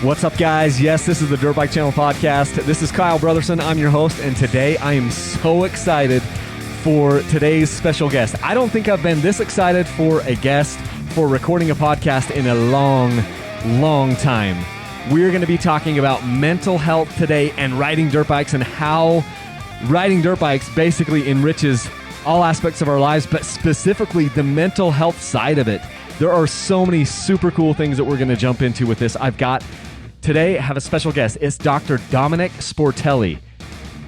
What's up, guys? Yes, this is the Dirtbike Channel podcast. This is Kyle Brotherson. I'm your host, and today I am so excited for today's special guest. I don't think I've been this excited for a guest for recording a podcast in a long time. We're going to be talking about mental health today and riding dirt bikes and how riding dirt bikes basically enriches all aspects of our lives, but specifically the mental health side of it. There are so many super cool things that we're going to jump into with this. Today, I have a special guest. It's Dr. Domenick Sportelli.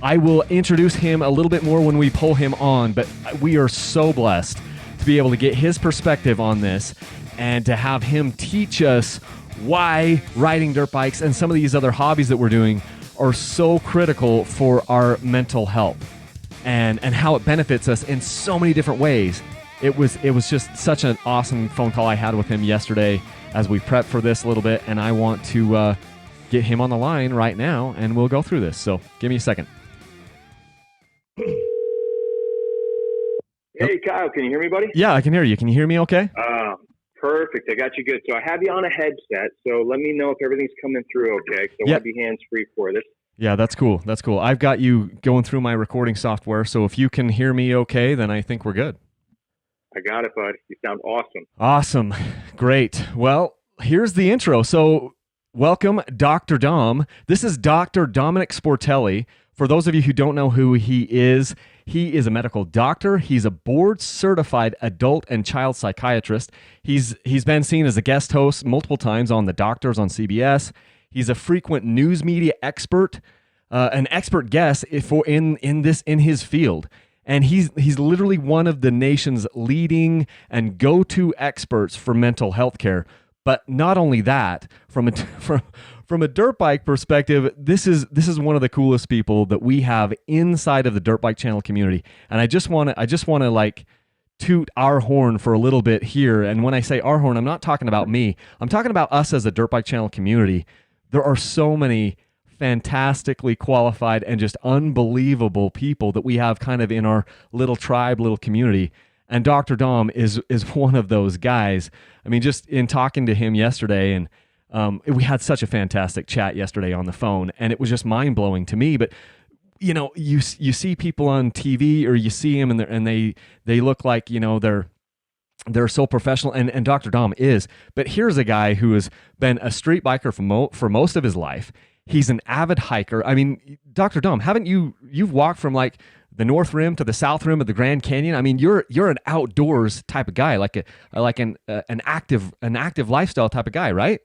I will introduce him a little bit more when we pull him on, but we are so blessed to be able to get his perspective on this and to have him teach us why riding dirt bikes and some of these other hobbies that we're doing are so critical for our mental health and how it benefits us in so many different ways. It was just such an awesome phone call I had with him yesterday as we prep for this a little bit, and I want to get him on the line right now, and we'll go through this. So give me a second. Hey, Kyle, can you hear me, buddy? Yeah, I can hear you. Can you hear me okay? Perfect. I got you good. So I have you on a headset, so let me know if everything's coming through okay, because I want to be hands-free for this. Yeah, that's cool. That's cool. I've got you going through my recording software, so if you can hear me okay, then I think we're good. I got it, bud. You sound awesome. Awesome. Great. Well, here's the intro. So welcome, Dr. Dom. This is Dr. Domenick Sportelli. For those of you who don't know who he is a medical doctor. He's a board-certified adult and child psychiatrist. He's been seen as a guest host multiple times on The Doctors on CBS. He's a frequent news media expert, an expert guest in his field. And he's literally one of the nation's leading and go-to experts for mental health care. But not only that, from a dirt bike perspective, this is one of the coolest people that we have inside of the Dirtbike Channel community. And I just want to like toot our horn for a little bit here. And when I say our horn, I'm not talking about me. I'm talking about us as a Dirtbike Channel community. There are so many fantastically qualified and just unbelievable people that we have kind of in our little tribe, little community. And Dr. Dom is one of those guys. I mean, just in talking to him yesterday, and we had such a fantastic chat yesterday on the phone, and it was just mind-blowing to me. But you know, you see people on TV, or you see them and they look like, you know, they're so professional, and Dr. Dom is. But here's a guy who has been a street biker for most of his life. He's an avid hiker. I mean, Dr. Dom, you've walked from like the North Rim to the South Rim of the Grand Canyon? I mean, you're an outdoors type of guy, like an active lifestyle type of guy, right?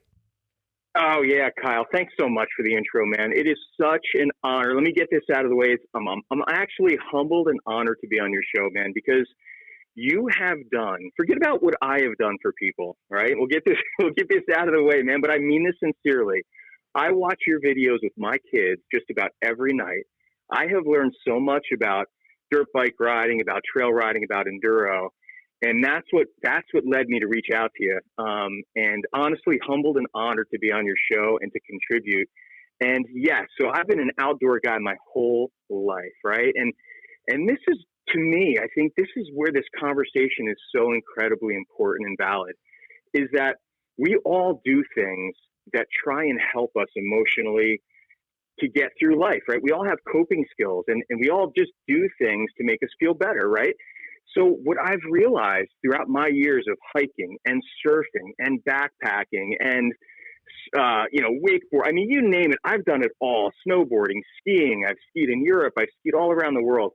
Oh yeah, Kyle. Thanks so much for the intro, man. It is such an honor. Let me get this out of the way. I'm actually humbled and honored to be on your show, man, because you have done. Forget about what I have done for people. All right, we'll get this out of the way, man. But I mean this sincerely. I watch your videos with my kids just about every night. I have learned so much about dirt bike riding, about trail riding, about enduro. And that's what led me to reach out to you. And honestly, humbled and honored to be on your show and to contribute. And yeah, so I've been an outdoor guy my whole life, right? And this is, to me, I think this is where this conversation is so incredibly important and valid, is that we all do things that try and help us emotionally to get through life, right? We all have coping skills, and we all just do things to make us feel better, right? So what I've realized throughout my years of hiking and surfing and backpacking and, wakeboard, I mean, you name it, I've done it all. Snowboarding, skiing, I've skied in Europe, I've skied all around the world.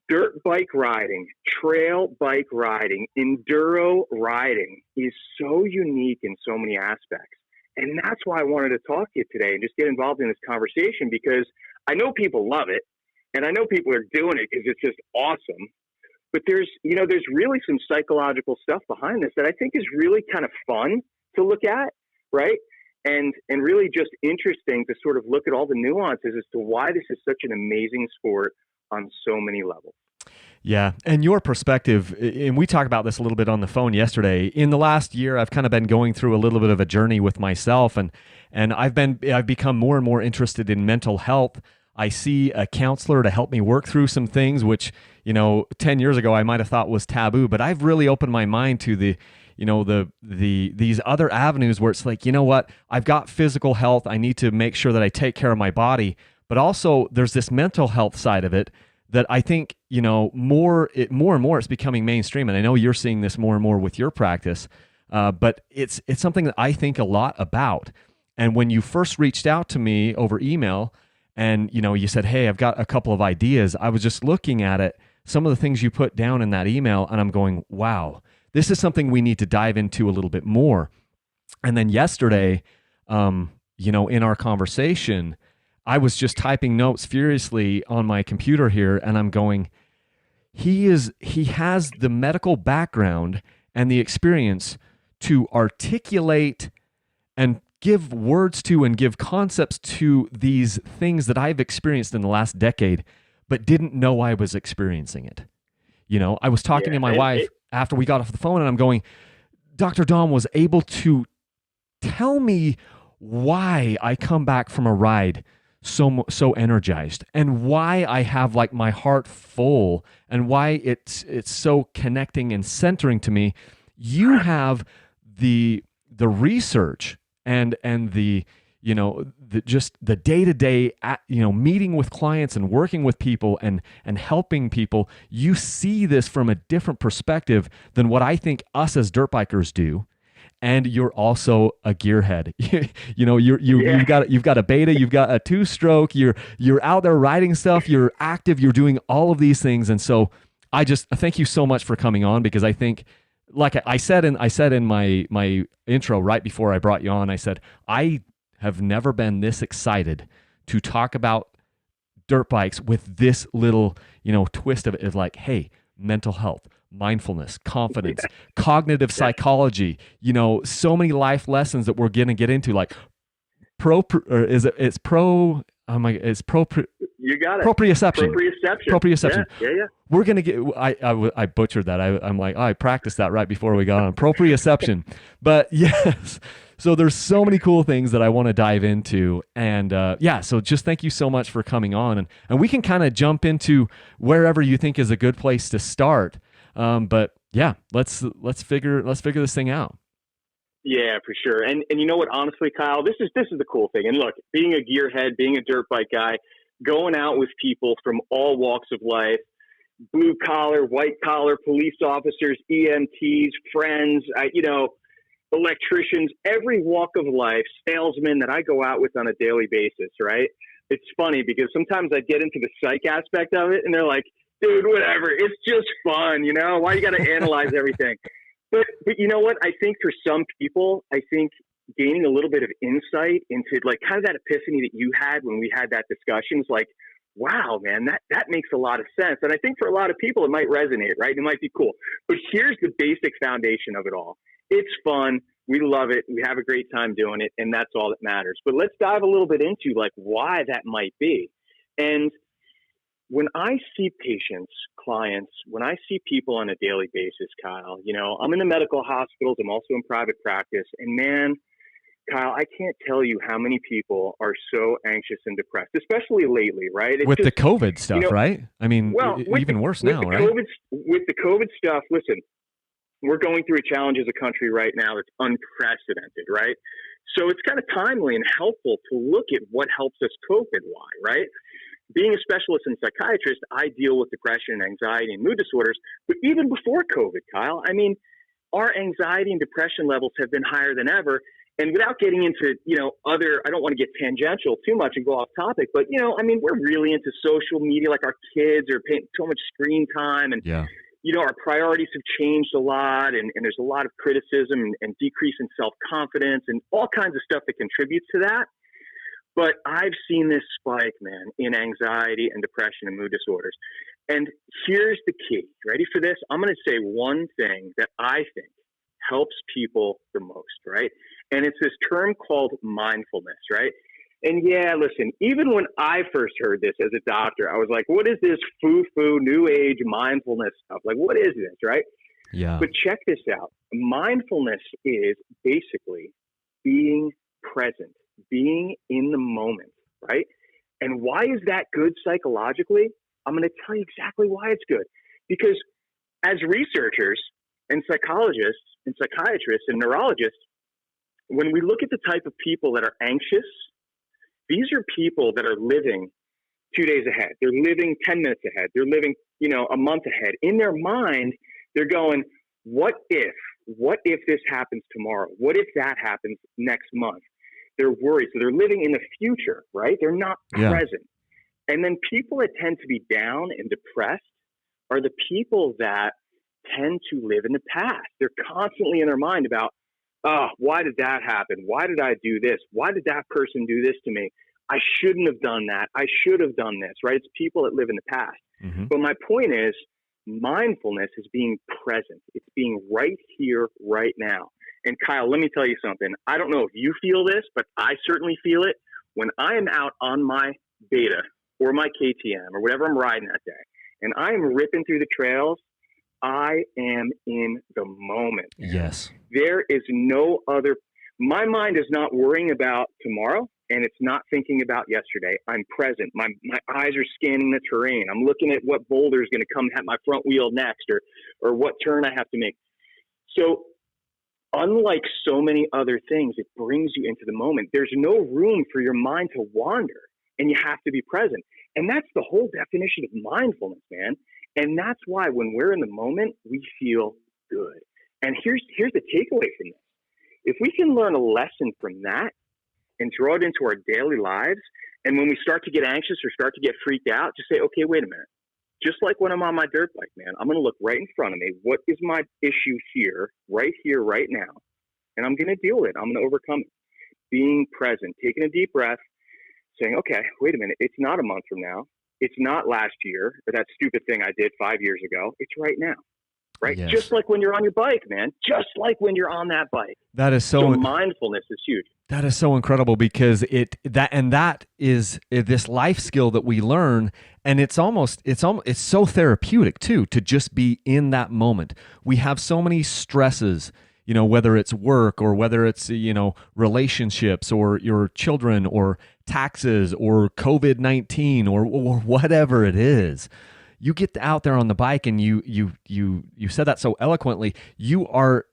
Dirt bike riding, trail bike riding, enduro riding is so unique in so many aspects. And that's why I wanted to talk to you today and just get involved in this conversation, because I know people love it and I know people are doing it because it's just awesome. But there's really some psychological stuff behind this that I think is really kind of fun to look at, right? And really just interesting to sort of look at all the nuances as to why this is such an amazing sport on so many levels. Yeah, and your perspective, and we talked about this a little bit on the phone yesterday. In the last year, I've kind of been going through a little bit of a journey with myself, and I've become more and more interested in mental health. I see a counselor to help me work through some things, which, 10 years ago I might have thought was taboo, but I've really opened my mind to the these other avenues where it's like, you know what, I've got physical health. I need to make sure that I take care of my body, but also there's this mental health side of it that I think, more and more it's becoming mainstream. And I know you're seeing this more and more with your practice, but it's something that I think a lot about. And when you first reached out to me over email and, you said, hey, I've got a couple of ideas, I was just looking at it, some of the things you put down in that email, and I'm going, wow, this is something we need to dive into a little bit more. And then yesterday, in our conversation, I was just typing notes furiously on my computer here, and I'm going, he has the medical background and the experience to articulate and give words to and give concepts to these things that I've experienced in the last decade, but didn't know I was experiencing it. I was talking to my wife after we got off the phone, and I'm going, Dr. Dom was able to tell me why I come back from a ride so energized, and why I have like my heart full, and why it's so connecting and centering to me. You have the research and the just the day-to-day meeting with clients and working with people and helping people. You see this from a different perspective than what I think us as dirt bikers do. And you're also a gearhead. You've got a beta, you've got a 2-stroke, you're out there riding stuff, you're active, you're doing all of these things. And so I just thank you so much for coming on, because I think, like I said in my intro right before I brought you on, I said, I have never been this excited to talk about dirt bikes with this little, twist of it, is like, hey, mental health, mindfulness, confidence, cognitive psychology, so many life lessons that we're going to get into, like proprioception. Proprioception. Yeah. We're going to get, I butchered that. I'm like, I practiced that right before we got on. Proprioception. But yes, so there's so many cool things that I want to dive into. And so just thank you so much for coming on. And we can kind of jump into wherever you think is a good place to start. But yeah, let's figure this thing out. Yeah, for sure. And you know what, honestly, Kyle, this is the cool thing. And look, being a gearhead, being a dirt bike guy, going out with people from all walks of life, blue collar, white collar, police officers, EMTs, friends, electricians, every walk of life, salesmen that I go out with on a daily basis, right? It's funny because sometimes I get into the psych aspect of it and they're like, dude, whatever, it's just fun, why you got to analyze everything? But you know what? I think for some people, gaining a little bit of insight into like kind of that epiphany that you had when we had that discussion is like, wow, man, that makes a lot of sense. And I think for a lot of people, it might resonate, right? It might be cool. But here's the basic foundation of it all. It's fun. We love it. We have a great time doing it. And that's all that matters. But let's dive a little bit into like why that might be. And when I see patients, clients, when I see people on a daily basis, Kyle, I'm in the medical hospitals. I'm also in private practice. And man, Kyle, I can't tell you how many people are so anxious and depressed, especially lately, right? With the COVID stuff, right? I mean, even worse now, right? With the COVID stuff, listen, we're going through a challenge as a country right now that's unprecedented, right? So it's kind of timely and helpful to look at what helps us cope and why, right? Being a specialist and psychiatrist, I deal with depression, anxiety, and mood disorders. But even before COVID, Kyle, I mean, our anxiety and depression levels have been higher than ever. And without getting into, I don't want to get tangential too much and go off topic, but, we're really into social media, like our kids are paying so much screen time and, our priorities have changed a lot and there's a lot of criticism and decrease in self-confidence and all kinds of stuff that contributes to that. But I've seen this spike, man, in anxiety and depression and mood disorders. And here's the key. Ready for this? I'm going to say one thing that I think helps people the most, right? And it's this term called mindfulness, right? And yeah, listen, even when I first heard this as a doctor, I was like, what is this foo-foo, new age mindfulness stuff? Like, what is this, right? Yeah. But check this out. Mindfulness is basically being present, being in the moment, right? And why is that good psychologically? I'm going to tell you exactly why it's good. Because as researchers, And psychologists and psychiatrists and neurologists, when we look at the type of people that are anxious, these are people that are living 2 days ahead. They're living 10 minutes ahead. They're living, a month ahead. In their mind, they're going, what if this happens tomorrow? What if that happens next month? They're worried. So they're living in the future, right? They're not present. And then people that tend to be down and depressed are the people that tend to live in the past. They're constantly in their mind about, oh, why did that happen? Why did I do this? Why did that person do this to me? I shouldn't have done that. I should have done this, right? It's people that live in the past. Mm-hmm. But my point is, mindfulness is being present. It's being right here, right now. And Kyle, let me tell you something. I don't know if you feel this, but I certainly feel it. When I am out on my Beta or my KTM or whatever I'm riding that day, and I am ripping through the trails, I am in the moment. Yes. There is no other. My mind is not worrying about tomorrow, and it's not thinking about yesterday. I'm present. My eyes are scanning the terrain. I'm looking at what boulder is going to come at my front wheel next, or what turn I have to make. So unlike so many other things, it brings you into the moment. There's no room for your mind to wander, and you have to be present. And that's the whole definition of mindfulness, man. And that's why when we're in the moment, we feel good. And here's the takeaway from this. If we can learn a lesson from that and draw it into our daily lives, and when we start to get anxious or start to get freaked out, just say, okay, wait a minute. Just like when I'm on my dirt bike, man, I'm going to look right in front of me. What is my issue here, right now? And I'm going to deal with it. I'm going to overcome it. Being present, taking a deep breath, saying, okay, wait a minute. It's not a month from now. It's not last year or that stupid thing I did 5 years ago. It's right now, right? Yes. Just like when you're on your bike, man. Just like when you're on that bike. That is so mindfulness is huge. That is so incredible because that is this life skill that we learn, and it's so therapeutic too to just be in that moment. We have so many stresses, whether it's work or whether it's relationships or your children or taxes or COVID-19 or whatever it is. You get out there on the bike and you said that so eloquently. You're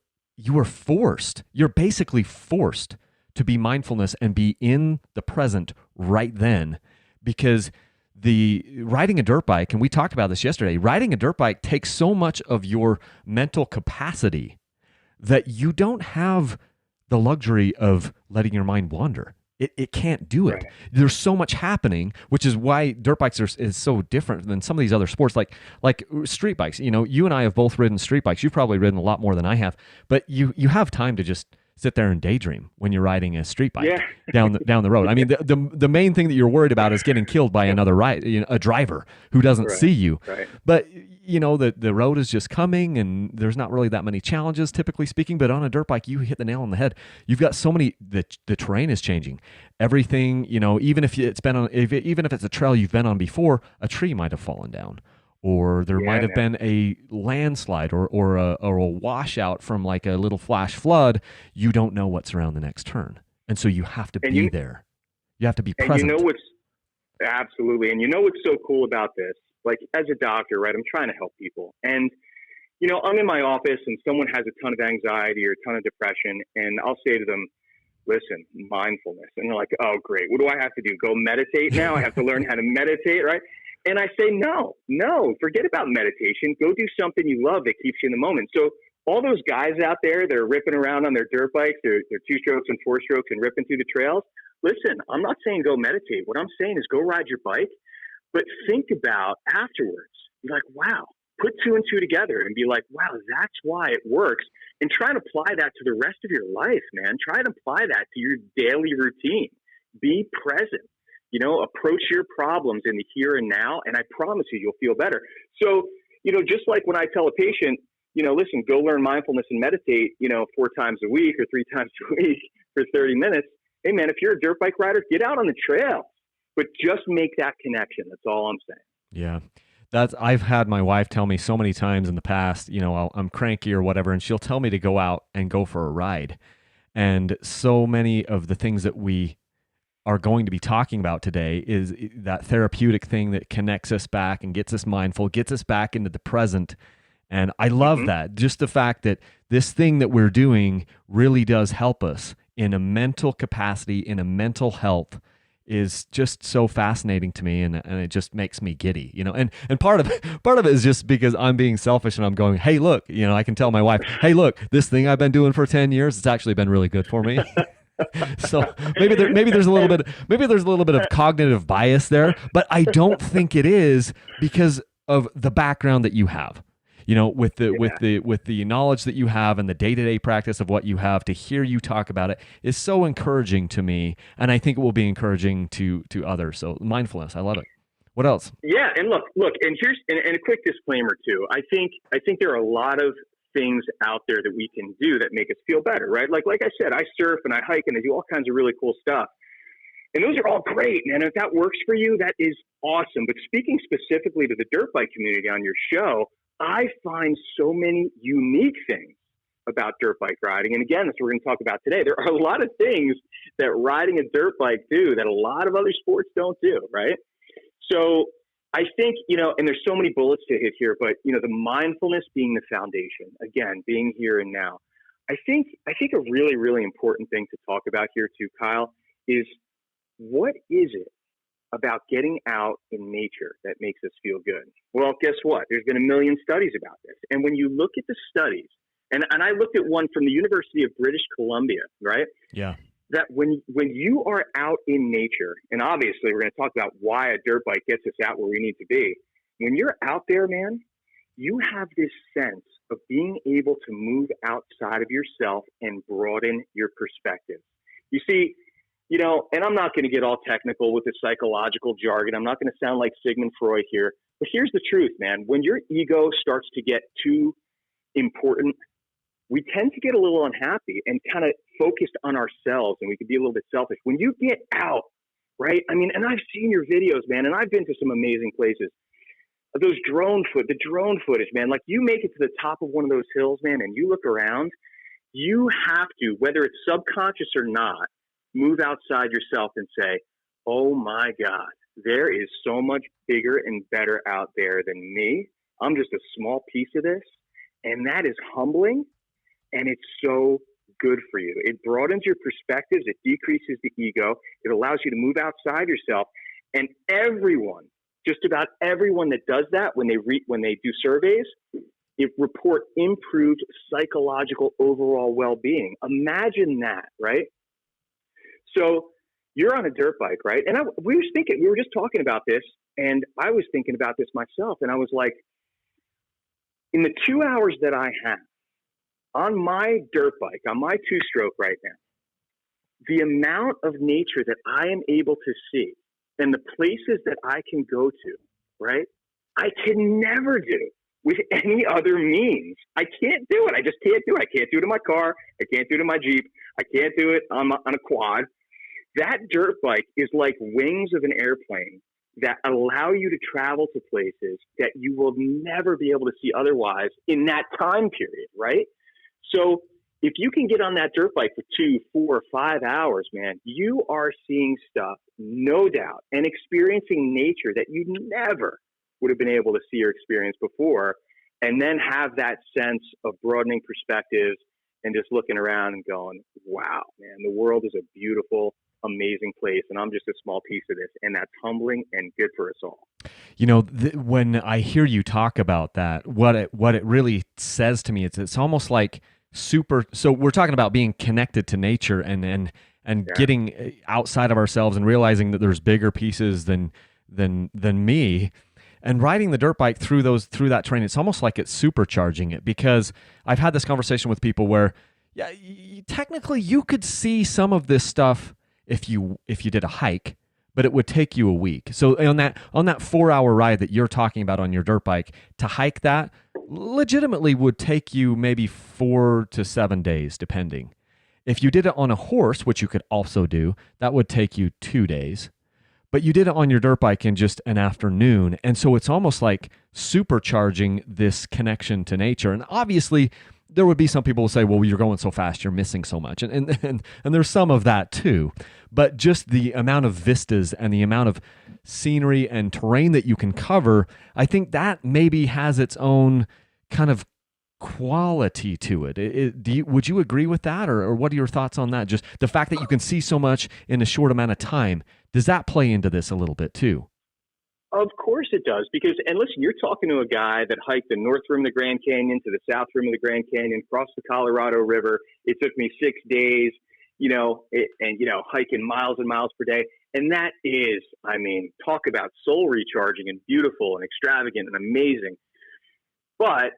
basically forced to be mindfulness and be in the present right then, because riding a dirt bike, and we talked about this yesterday, riding a dirt bike takes so much of your mental capacity that you don't have the luxury of letting your mind wander. It can't do it. Right. There's so much happening, which is why dirt bikes is so different than some of these other sports, like street bikes. You and I have both ridden street bikes. You've probably ridden a lot more than I have, but you have time to just sit there and daydream when you're riding a street bike down the road. I mean, the main thing that you're worried about is getting killed by another a driver who doesn't see you. Right. But the road is just coming, and there's not really that many challenges, typically speaking. But on a dirt bike, you hit the nail on the head. You've got so many. The terrain is changing. Everything, even if it's a trail you've been on before, a tree might have fallen down. Or there might have been a landslide or a washout from like a little flash flood. You don't know what's around the next turn. And so you have to be there. You have to be present. And absolutely. And what's so cool about this? Like as a doctor, right, I'm trying to help people. And, I'm in my office and someone has a ton of anxiety or a ton of depression. And I'll say to them, listen, mindfulness. And they're like, oh, great. What do I have to do? Go meditate now? I have to learn how to meditate, right? And I say, no, forget about meditation. Go do something you love that keeps you in the moment. So all those guys out there that are ripping around on their dirt bikes, their 2-strokes and 4-strokes and ripping through the trails, listen, I'm not saying go meditate. What I'm saying is go ride your bike, but think about afterwards. Be like, wow, put 2 and 2 together and be like, wow, that's why it works. And try and apply that to the rest of your life, man. Try and apply that to your daily routine. Be present. Approach your problems in the here and now, and I promise you'll feel better. So, just like when I tell a patient, listen, go learn mindfulness and meditate, 4 times a week or 3 times a week for 30 minutes. Hey, man, if you're a dirt bike rider, get out on the trail, but just make that connection. That's all I'm saying. Yeah. I've had my wife tell me so many times in the past, I'm cranky or whatever, and she'll tell me to go out and go for a ride. And so many of the things that we are going to be talking about today is that therapeutic thing that connects us back and gets us mindful, gets us back into the present. And I love that. Just the fact that this thing that we're doing really does help us in a mental capacity, in a mental health, is just so fascinating to me, and it just makes me giddy, and part of it is just because I'm being selfish and I'm going, hey, look, I can tell my wife, hey, look, this thing I've been doing for 10 years, it's actually been really good for me. So maybe there's a little bit of cognitive bias there, but I don't think it is because of the background that you have. With the knowledge that you have and the day-to-day practice of what you have, to hear you talk about it is so encouraging to me, and I think it will be encouraging to others. So mindfulness, I love it. What else? Yeah, and look, and here's a quick disclaimer too. I think there are a lot of things out there that we can do that make us feel better, right? Like I said, I surf and I hike and I do all kinds of really cool stuff. And those are all great, man. If that works for you, that is awesome. But speaking specifically to the dirt bike community on your show, I find so many unique things about dirt bike riding. And again, that's what we're going to talk about today. There are a lot of things that riding a dirt bike do that a lot of other sports don't do, right? So I think, and there's so many bullets to hit here, but, the mindfulness being the foundation, again, being here and now. I think a really, really important thing to talk about here too, Kyle, is what is it about getting out in nature that makes us feel good? Well, guess what? There's been a million studies about this. And when you look at the studies, and I looked at one from the University of British Columbia, right? Yeah. That when you are out in nature, and obviously we're going to talk about why a dirt bike gets us out where we need to be. When you're out there, man, you have this sense of being able to move outside of yourself and broaden your perspective. You see, and I'm not going to get all technical with the psychological jargon. I'm not going to sound like Sigmund Freud here. But here's the truth, man. When your ego starts to get too important, we tend to get a little unhappy and kind of focused on ourselves, and we can be a little bit selfish. When you get out, right? I mean, and I've seen your videos, man, and I've been to some amazing places. The drone footage, man, like you make it to the top of one of those hills, man, and you look around, you have to, whether it's subconscious or not, move outside yourself and say, oh my God, there is so much bigger and better out there than me. I'm just a small piece of this. And that is humbling. And it's so good for you. It broadens your perspectives. It decreases the ego. It allows you to move outside yourself. And everyone, just about everyone that does that, when they do surveys, it report improved psychological overall well-being. Imagine that, right? So you're on a dirt bike, right? And we were just talking about this, and I was thinking about this myself, and I was like, in the 2 hours that I have on my dirt bike, on my two-stroke right now, the amount of nature that I am able to see and the places that I can go to, right, I can never do with any other means. I can't do it. I just can't do it. I can't do it in my car. I can't do it in my Jeep. I can't do it on a quad. That dirt bike is like wings of an airplane that allow you to travel to places that you will never be able to see otherwise in that time period, right? So if you can get on that dirt bike for 2, 4, 5 hours, man, you are seeing stuff, no doubt, and experiencing nature that you never would have been able to see or experience before, and then have that sense of broadening perspectives and just looking around and going, wow, man, the world is a beautiful, amazing place, and I'm just a small piece of this, and that's humbling and good for us all. When I hear you talk about that, what it really says to me, it's almost like so we're talking about being connected to nature and getting outside of ourselves and realizing that there's bigger pieces than me. And riding the dirt bike through that terrain, it's almost like it's supercharging it, because I've had this conversation with people where, yeah, technically you could see some of this stuff if you did a hike, but it would take you a week. So on that 4-hour ride that you're talking about on your dirt bike, to hike that legitimately would take you maybe 4 to 7 days, depending. If you did it on a horse, which you could also do, that would take you 2 days. But you did it on your dirt bike in just an afternoon. And so it's almost like supercharging this connection to nature. And obviously, there would be some people who say, well, you're going so fast, you're missing so much. And there's some of that too. But just the amount of vistas and the amount of scenery and terrain that you can cover, I think that maybe has its own kind of quality to it. Would you agree with that, or what are your thoughts on that? Just the fact that you can see so much in a short amount of time, does that play into this a little bit too? Of course it does, because, and listen, you're talking to a guy that hiked the north rim of the Grand Canyon to the south rim of the Grand Canyon, crossed the Colorado River. It took me 6 days, hiking miles and miles per day. And that is, I mean, talk about soul recharging and beautiful and extravagant and amazing. But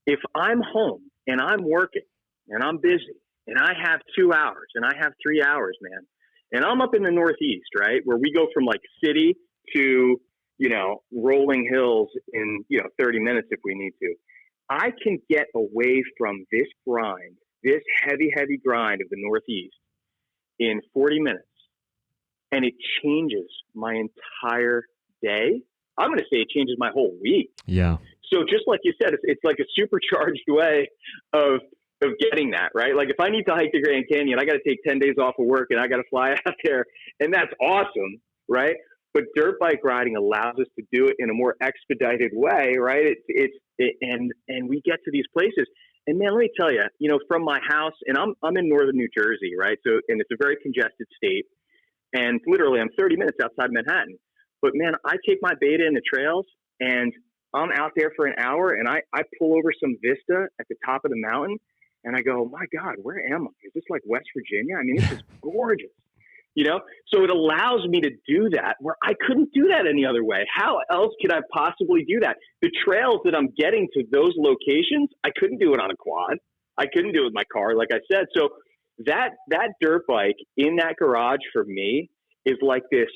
if I'm home and I'm working and I'm busy and I have 2 hours and I have 3 hours, man, and I'm up in the Northeast, right, where we go from like city to, rolling hills in, 30 minutes if we need to, I can get away from this grind, this heavy, heavy grind of the Northeast in 40 minutes. And it changes my entire day. I'm going to say it changes my whole week. Yeah. So just like you said, it's like a supercharged way of getting that, right? Like if I need to hike the Grand Canyon, I got to take 10 days off of work and I got to fly out there, and that's awesome, right? But dirt bike riding allows us to do it in a more expedited way, right? And we get to these places. And man, let me tell you, from my house, and I'm in northern New Jersey, right? So, and it's a very congested state. And literally I'm 30 minutes outside Manhattan. But man, I take my beta in the trails and I'm out there for an hour, and I pull over some vista at the top of the mountain, and I go, my God, where am I? Is this like West Virginia? I mean, this is gorgeous. So it allows me to do that where I couldn't do that any other way. How else could I possibly do that? The trails that I'm getting to those locations, I couldn't do it on a quad. I couldn't do it with my car, like I said. So that dirt bike in that garage for me is like this,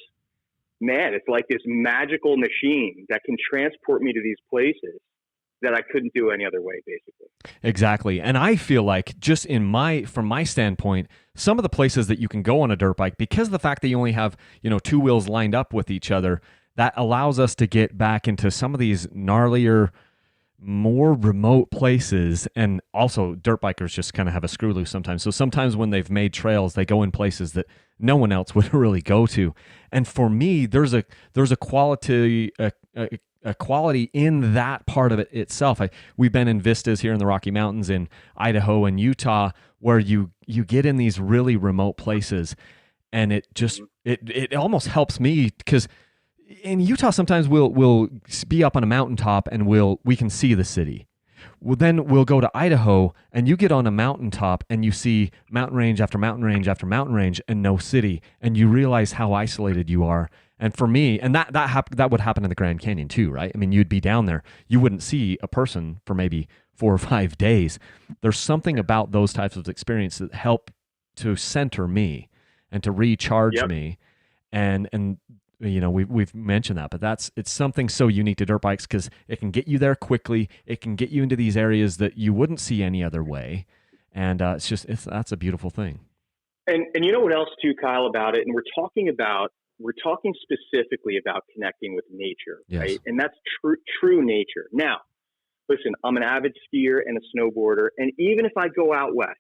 man, it's like this magical machine that can transport me to these places that I couldn't do any other way, basically. Exactly. And I feel like just from my standpoint, some of the places that you can go on a dirt bike, because of the fact that you only have, 2 wheels lined up with each other, that allows us to get back into some of these gnarlier, more remote places. And also dirt bikers just kind of have a screw loose sometimes. So sometimes when they've made trails, they go in places that no one else would really go to. And for me, there's a quality, a quality in that part of it itself. We've been in vistas here in the Rocky Mountains in Idaho and Utah, where you get in these really remote places, and it just it almost helps me, because in Utah sometimes we'll be up on a mountaintop and we can see the city. Well, then we'll go to Idaho, and you get on a mountaintop and you see mountain range after mountain range after mountain range and no city, and you realize how isolated you are. And for me, and that would happen in the Grand Canyon too, right? I mean, you'd be down there, you wouldn't see a person for maybe 4 or 5 days. There's something about those types of experiences that help to center me and to recharge me. And we've mentioned that, but it's something so unique to dirt bikes, because it can get you there quickly. It can get you into these areas that you wouldn't see any other way. And that's a beautiful thing. And you know what else too, Kyle, about it? And we're talking specifically about connecting with nature, right? And that's true nature. Now, listen, I'm an avid skier and a snowboarder. And even if I go out west,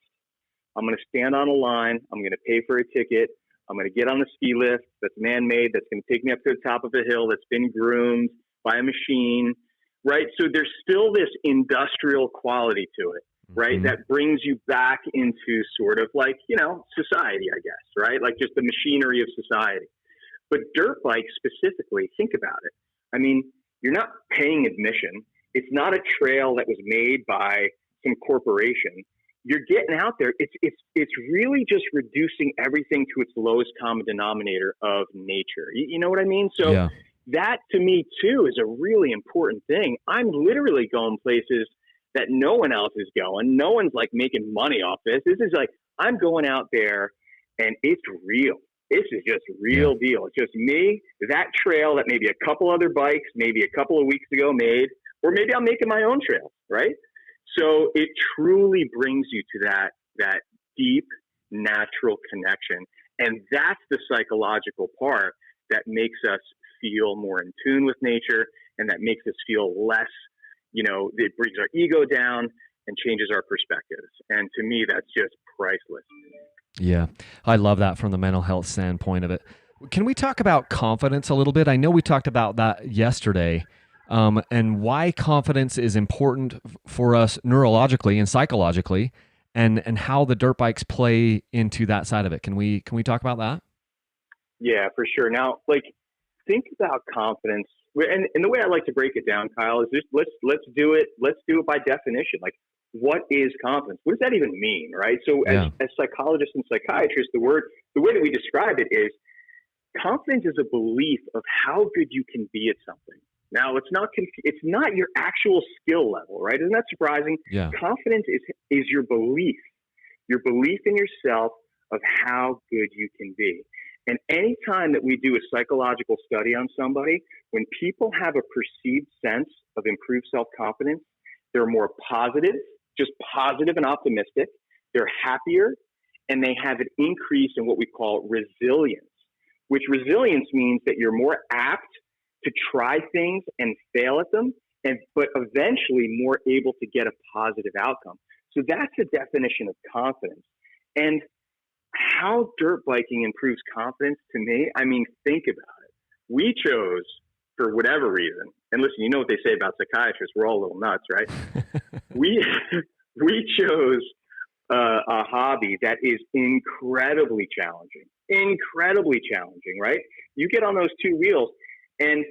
I'm going to stand on a line. I'm going to pay for a ticket. I'm going to get on a ski lift that's man-made, that's going to take me up to the top of a hill that's been groomed by a machine, right? So there's still this industrial quality to it, right? Mm-hmm. That brings you back into sort of like, society, I guess, right? Like just the machinery of society. But dirt bikes specifically, think about it. I mean, you're not paying admission. It's not a trail that was made by some corporation. You're getting out there. It's really just reducing everything to its lowest common denominator of nature. You know what I mean? So that to me too is a really important thing. I'm literally going places that no one else is going. No one's like making money off this. This is like, I'm going out there and it's real. This is just real deal. It's just me, that trail that maybe a couple other bikes, maybe a couple of weeks ago made, or maybe I'm making my own trail, right? So it truly brings you to that deep natural connection. And that's the psychological part that makes us feel more in tune with nature, and that makes us feel less, it brings our ego down and changes our perspectives. And to me, that's just priceless. Yeah, I love that from the mental health standpoint of it. Can we talk about confidence a little bit? I know we talked about that yesterday, and why confidence is important for us neurologically and psychologically, and how the dirt bikes play into that side of it. Can we talk about that? Yeah, for sure. Now, like, think about confidence, and the way I like to break it down, Kyle, is just let's do it. Let's do it by definition. Like, what is confidence? What does that even mean, right? So, as psychologists and psychiatrists, the way that we describe it is confidence is a belief of how good you can be at something. Now, it's not your actual skill level, right? Isn't that surprising? Yeah. Confidence is your belief in yourself of how good you can be. And any time that we do a psychological study on somebody, when people have a perceived sense of improved self-confidence, they're more positive, just positive and optimistic. They're happier, and they have an increase in what we call resilience, which resilience means that you're more apt to try things and fail at them, but eventually more able to get a positive outcome. So that's the definition of confidence. And how dirt biking improves confidence to me, I mean, think about it. We chose, for whatever reason, and listen, you know what they say about psychiatrists, we're all a little nuts, right? we chose a hobby that is incredibly challenging, right? You get on those two wheels, and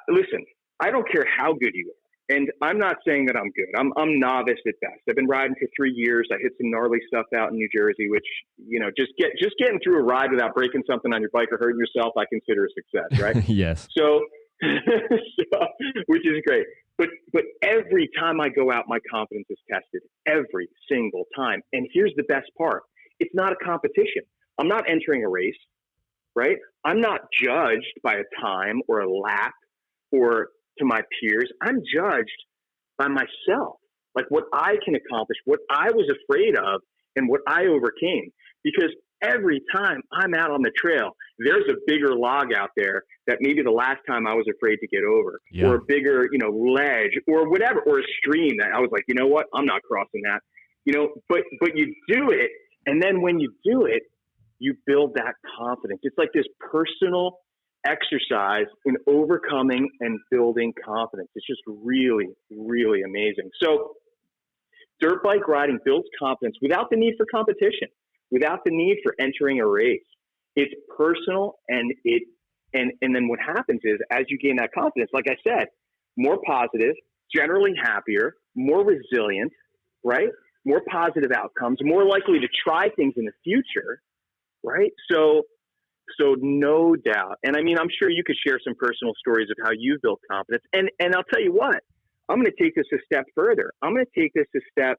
listen, I don't care how good you are. And I'm not saying that I'm good. I'm novice at best. I've been riding for 3 years. I hit some gnarly stuff out in New Jersey, which, you know, just getting through a ride without breaking something on your bike or hurting yourself, I consider a success, right? Yes. So, which is great. But every time I go out, my confidence is tested every single time. And here's the best part. It's not a competition. I'm not entering a race, right? I'm not judged by a time or a lap or to my peers. I'm judged by myself, like what I can accomplish, what I was afraid of, and what I overcame. Because every time I'm out on the trail, there's a bigger log out there that maybe the last time I was afraid to get over, or a bigger, ledge or whatever, or a stream that I was like, you know what, I'm not crossing that, but you do it. And then when you do it, you build that confidence. It's like this personal exercise in overcoming and building confidence. It's just really, really amazing. So dirt bike riding builds confidence without the need for competition, without the need for entering a race. It's personal, and then what happens is, as you gain that confidence, like I said, more positive, generally happier, more resilient, right? More positive outcomes, more likely to try things in the future, right? So no doubt. And I mean, I'm sure you could share some personal stories of how you've built confidence. And I'll tell you what, I'm going to take this a step further. I'm going to take this a step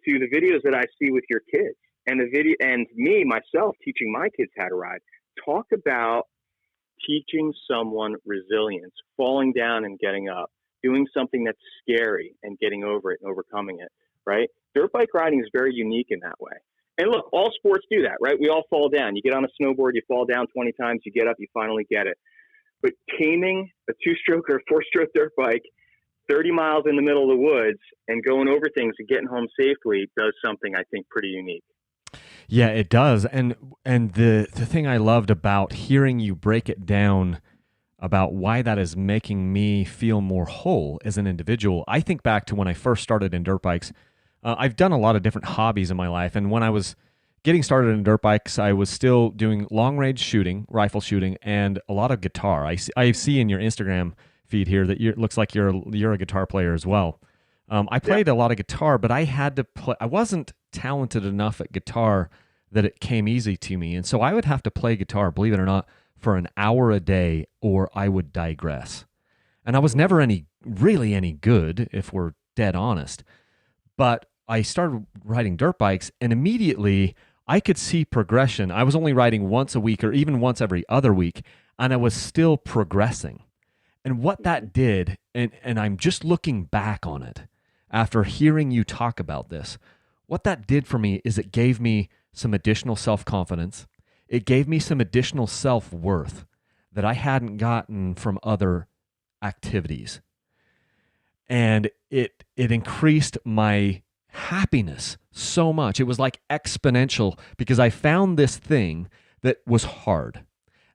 to the videos that I see with your kids and me, myself, teaching my kids how to ride. Talk about teaching someone resilience, falling down and getting up, doing something that's scary and getting over it and overcoming it, right? Dirt bike riding is very unique in that way. And look, all sports do that, right? We all fall down. You get on a snowboard, you fall down 20 times, you get up, you finally get it. But taming a 2-stroke or a 4-stroke dirt bike 30 miles in the middle of the woods and going over things and getting home safely does something, I think, pretty unique. Yeah, it does. And the thing I loved about hearing you break it down about why that is making me feel more whole as an individual, I think back to when I first started in dirt bikes. I've done a lot of different hobbies in my life, and when I was getting started in dirt bikes, I was still doing long-range shooting, rifle shooting, and a lot of guitar. I see in your Instagram feed here that it looks like you're a guitar player as well. I played a lot of guitar, but I had to play. I wasn't talented enough at guitar that it came easy to me, and so I would have to play guitar, believe it or not, for an hour a day, or I would digress. And I was never really any good, if we're dead honest. But I started riding dirt bikes, and immediately I could see progression. I was only riding once a week or even once every other week, and I was still progressing. And what that did, and I'm just looking back on it after hearing you talk about this, what that did for me is it gave me some additional self-confidence. It gave me some additional self-worth that I hadn't gotten from other activities. And it increased my happiness so much. It was like exponential, because I found this thing that was hard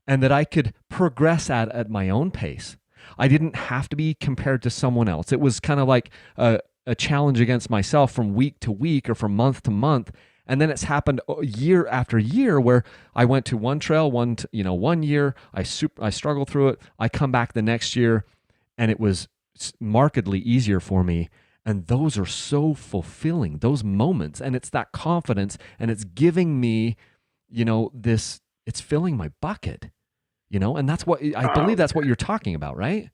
and that I could progress at my own pace. I didn't have to be compared to someone else. It was kind of like a challenge against myself from week to week or from month to month. And then it's happened year after year where I went to one trail, one year, I struggled through it. I come back the next year and it was markedly easier for me. And those are so fulfilling, those moments. And it's that confidence, and it's giving me, it's filling my bucket, and that's what I believe that's what you're talking about, right?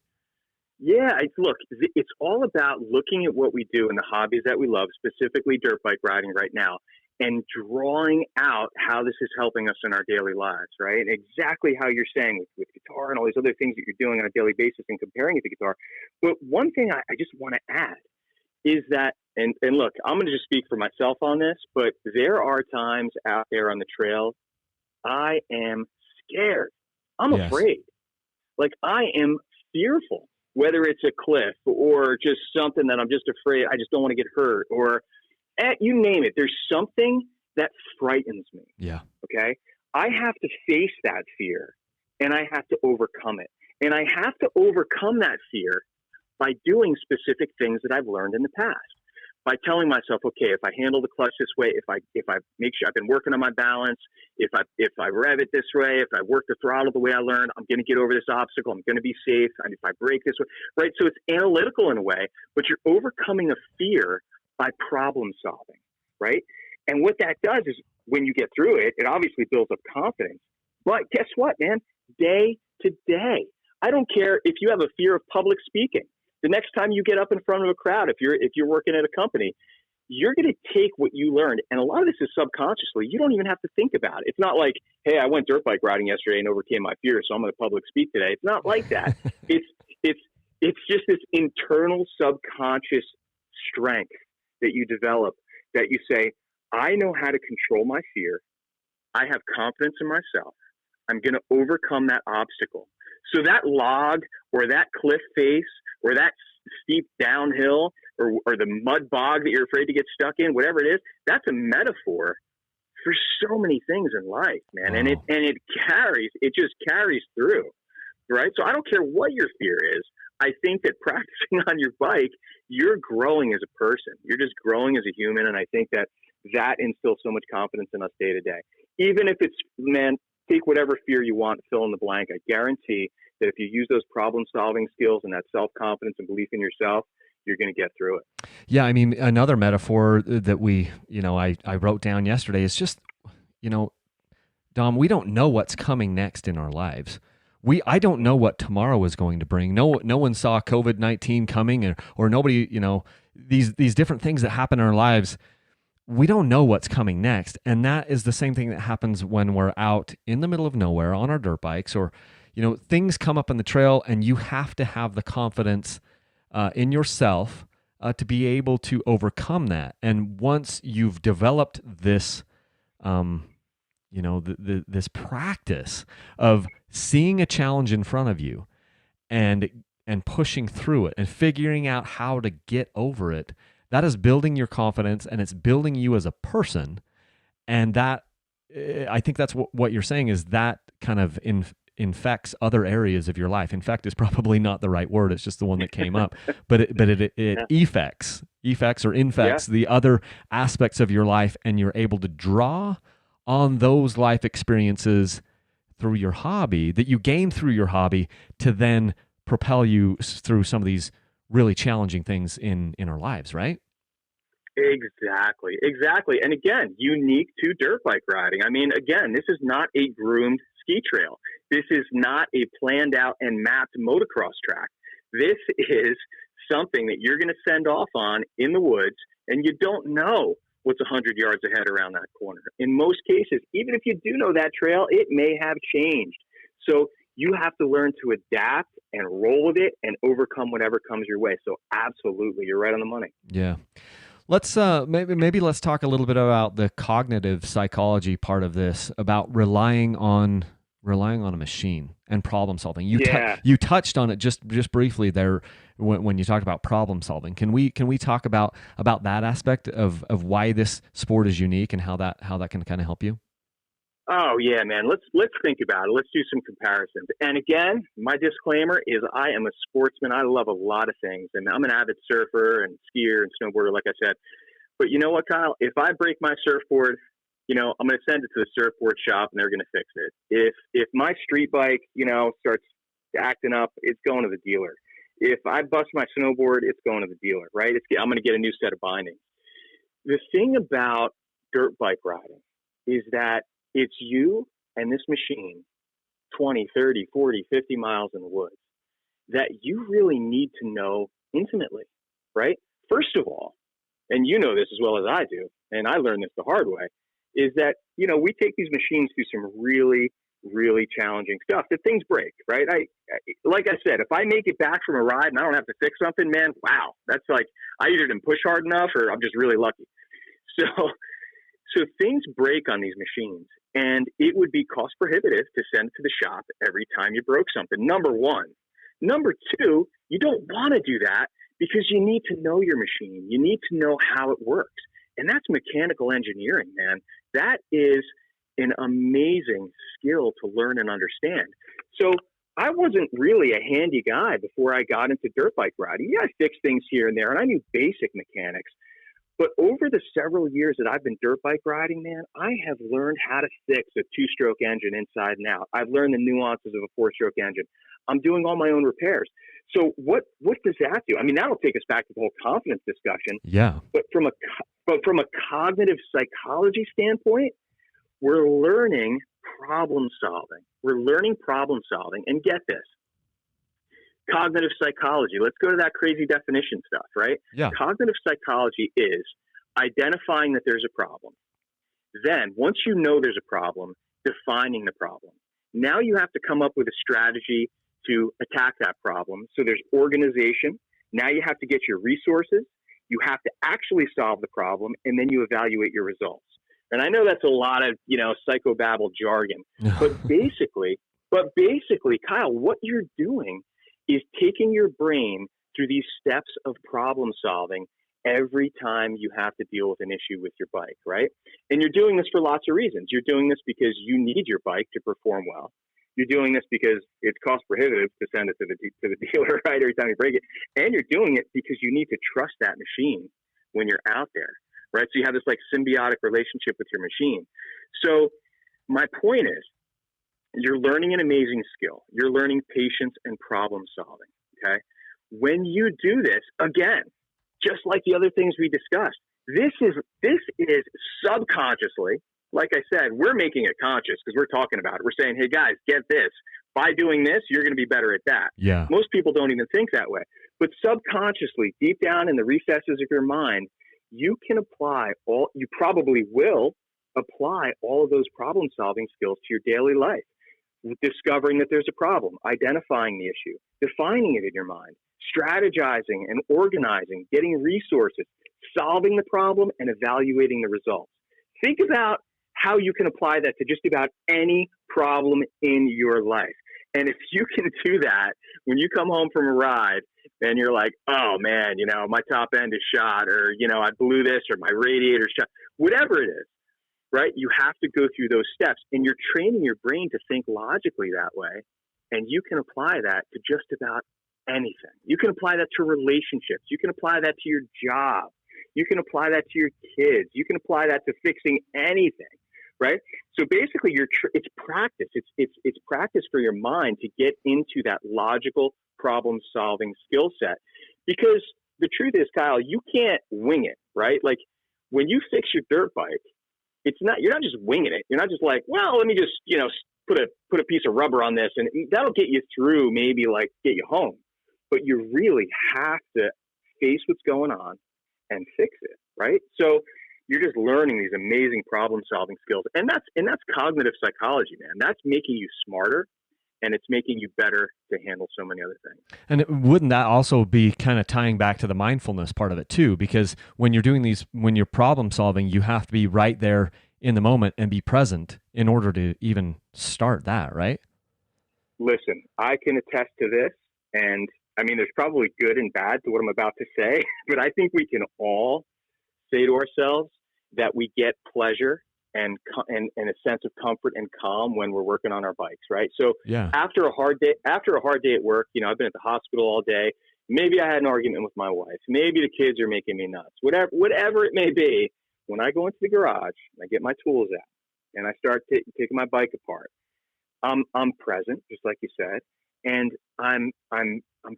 Yeah, it's all about looking at what we do in the hobbies that we love, specifically dirt bike riding right now, and drawing out how this is helping us in our daily lives, right? Exactly how you're saying with guitar and all these other things that you're doing on a daily basis and comparing it to guitar. But one thing I just want to add is that, and look, I'm going to just speak for myself on this, but there are times out there on the trail, I am scared. I'm afraid. Like, I am fearful, whether it's a cliff or just something that I'm just afraid, I just don't want to get hurt, or you name it. There's something that frightens me. Yeah. Okay. I have to face that fear, and I have to overcome it. And I have to overcome that fear by doing specific things that I've learned in the past, by telling myself, okay, if I handle the clutch this way, if I make sure I've been working on my balance, if I rev it this way, if I work the throttle the way I learned, I'm going to get over this obstacle. I'm going to be safe. And if I brake this way, right? So it's analytical in a way, but you're overcoming a fear by problem solving, right? And what that does is when you get through it, it obviously builds up confidence. But guess what, man? Day to day, I don't care if you have a fear of public speaking. The next time you get up in front of a crowd, if you're working at a company, you're going to take what you learned. And a lot of this is subconsciously. You don't even have to think about it. It's not like, hey, I went dirt bike riding yesterday and overcame my fear, so I'm going to public speak today. It's not like that. It's just this internal subconscious strength that you develop, that you say, I know how to control my fear. I have confidence in myself. I'm going to overcome that obstacle. So that log or that cliff face or that steep downhill or the mud bog that you're afraid to get stuck in, whatever it is, that's a metaphor for so many things in life, man. Wow. And it just carries through, right? So I don't care what your fear is. I think that practicing on your bike, you're growing as a person. You're just growing as a human. And I think that instills so much confidence in us day to day. Even if it's, man, take whatever fear you want, fill in the blank. I guarantee that if you use those problem-solving skills and that self-confidence and belief in yourself, you're going to get through it. Yeah, I mean, another metaphor that I wrote down yesterday is just, Dom, we don't know what's coming next in our lives. I don't know what tomorrow is going to bring. No one saw COVID-19 coming, or nobody, these different things that happen in our lives. We don't know what's coming next. And that is the same thing that happens when we're out in the middle of nowhere on our dirt bikes, or, things come up on the trail, and you have to have the confidence in yourself to be able to overcome that. And once you've developed this, this practice of seeing a challenge in front of you and pushing through it and figuring out how to get over it, that is building your confidence, and it's building you as a person. And that, I think that's what you're saying, is that kind of infects other areas of your life. Infect is probably not the right word. It's just the one that came up, but it affects or infects the other aspects of your life. And you're able to draw on those life experiences through your hobby that you gain through your hobby to then propel you through some of these really challenging things in our lives, right? Exactly. And again, unique to dirt bike riding. I mean, again, this is not a groomed ski trail. This is not a planned out and mapped motocross track. This is something that you're going to send off on in the woods, and you don't know what's 100 yards ahead around that corner. In most cases, even if you do know that trail, it may have changed. So you have to learn to adapt and roll with it and overcome whatever comes your way. So absolutely, you're right on the money. Yeah. Let's maybe let's talk a little bit about the cognitive psychology part of this, about relying on a machine and problem solving. You touched on it just briefly there when you talked about problem solving. Can we talk about that aspect of why this sport is unique and how that can kind of help you? Oh yeah, man. Let's think about it. Let's do some comparisons. And again, my disclaimer is I am a sportsman. I love a lot of things, and I'm an avid surfer and skier and snowboarder, like I said. But you know what, Kyle? If I break my surfboard, I'm going to send it to the surfboard shop, and they're going to fix it. If my street bike, starts acting up, it's going to the dealer. If I bust my snowboard, it's going to the dealer, right? I'm going to get a new set of bindings. The thing about dirt bike riding is that it's you and this machine 20, 30, 40, 50 miles in the woods that you really need to know intimately, right? First of all, and you know this as well as I do, and I learned this the hard way, is that, we take these machines through some really, really challenging stuff that things break, right? Like I said, if I make it back from a ride and I don't have to fix something, man, wow, that's like, I either didn't push hard enough or I'm just really lucky. So things break on these machines, and it would be cost prohibitive to send it to the shop every time you broke something. Number one. Number two, you don't want to do that because you need to know your machine. You need to know how it works. And that's mechanical engineering, man. That is an amazing skill to learn and understand. So I wasn't really a handy guy before I got into dirt bike riding. Yeah, I fixed things here and there, and I knew basic mechanics. But over the several years that I've been dirt bike riding, man, I have learned how to fix a two-stroke engine inside and out. I've learned the nuances of a four-stroke engine. I'm doing all my own repairs. So what does that do? I mean, that'll take us back to the whole confidence discussion. Yeah. But from a cognitive psychology standpoint, we're learning problem solving. We're learning problem solving. And get this. Cognitive psychology. Let's go to that crazy definition stuff, right? Yeah. Cognitive psychology is identifying that there's a problem. Then, once you know there's a problem, defining the problem. Now you have to come up with a strategy to attack that problem. So there's organization. Now you have to get your resources. You have to actually solve the problem, and then you evaluate your results. And I know that's a lot of, psychobabble jargon, but basically, Kyle, what you're doing is taking your brain through these steps of problem solving every time you have to deal with an issue with your bike, right? And you're doing this for lots of reasons. You're doing this because you need your bike to perform well. You're doing this because it's cost prohibitive to send it to the dealer, right, every time you break it. And you're doing it because you need to trust that machine when you're out there, right? So you have this like symbiotic relationship with your machine. So my point is, you're learning an amazing skill. You're learning patience and problem solving, okay? When you do this, again, just like the other things we discussed, this is subconsciously, like I said, we're making it conscious because we're talking about it. We're saying, hey, guys, get this. By doing this, you're going to be better at that. Yeah. Most people don't even think that way. But subconsciously, deep down in the recesses of your mind, you probably will apply all of those problem-solving skills to your daily life. Discovering that there's a problem, identifying the issue, defining it in your mind, strategizing and organizing, getting resources, solving the problem, and evaluating the results. Think about how you can apply that to just about any problem in your life. And if you can do that, when you come home from a ride and you're like, oh man, my top end is shot, or, I blew this, or my radiator's shot, whatever it is, right? You have to go through those steps, and you're training your brain to think logically that way. And you can apply that to just about anything. You can apply that to relationships. You can apply that to your job. You can apply that to your kids. You can apply that to fixing anything, right? So basically, it's practice. It's practice for your mind to get into that logical problem-solving skill set. Because the truth is, Kyle, you can't wing it, right? Like when you fix your dirt bike, you're not just winging it. You're not just like, well, let me just, put a piece of rubber on this and that'll get you through, maybe like get you home. But you really have to face what's going on and fix it, right? So you're just learning these amazing problem solving skills. And that's cognitive psychology, man. That's making you smarter, and it's making you better to handle so many other things. And wouldn't that also be kind of tying back to the mindfulness part of it too? Because when you're doing when you're problem solving, you have to be right there in the moment and be present in order to even start that, right? Listen, I can attest to this. And I mean, there's probably good and bad to what I'm about to say, but I think we can all say to ourselves that we get pleasure and a sense of comfort and calm when we're working on our bikes, right? So Yeah. after a hard day at work, I've been at the hospital all day. Maybe I had an argument with my wife. Maybe the kids are making me nuts. Whatever it may be, when I go into the garage, I get my tools out and I start taking my bike apart. I'm present, just like you said, and I'm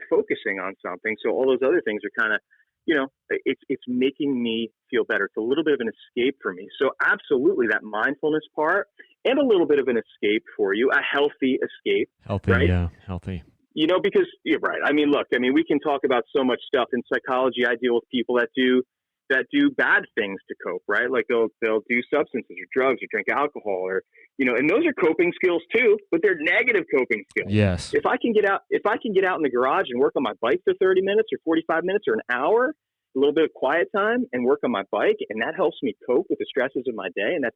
focusing on something. So all those other things are kind of, it's making me feel better. It's a little bit of an escape for me. So absolutely, that mindfulness part and a little bit of an escape for you, a healthy escape. Healthy, right? Yeah, healthy. Because you're right. Look, we can talk about so much stuff in psychology. I deal with people that do bad things to cope, right? Like they'll do substances or drugs or drink alcohol or, and those are coping skills too, but they're negative coping skills. Yes. If I can get out in the garage and work on my bike for 30 minutes or 45 minutes or an hour, a little bit of quiet time and work on my bike, and that helps me cope with the stresses of my day. And that's,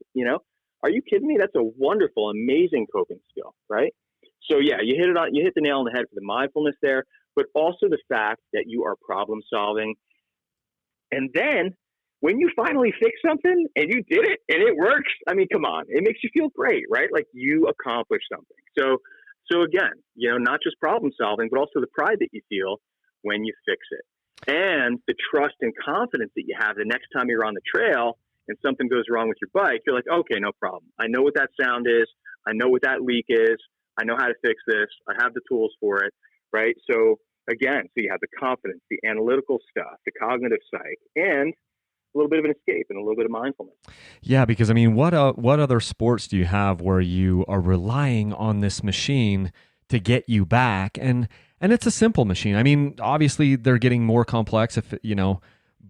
are you kidding me? That's a wonderful, amazing coping skill, right? So yeah, you hit the nail on the head for the mindfulness there, but also the fact that you are problem solving. And then when you finally fix something and you did it and it works, come on, it makes you feel great, right? Like you accomplished something. So again, not just problem solving, but also the pride that you feel when you fix it, and the trust and confidence that you have the next time you're on the trail and something goes wrong with your bike. You're like, okay, no problem. I know what that sound is. I know what that leak is. I know how to fix this. I have the tools for it, right? So again, you have the confidence, the analytical stuff, the cognitive psych, and a little bit of an escape and a little bit of mindfulness. Yeah, because what other sports do you have where you are relying on this machine to get you back? And it's a simple machine. Obviously they're getting more complex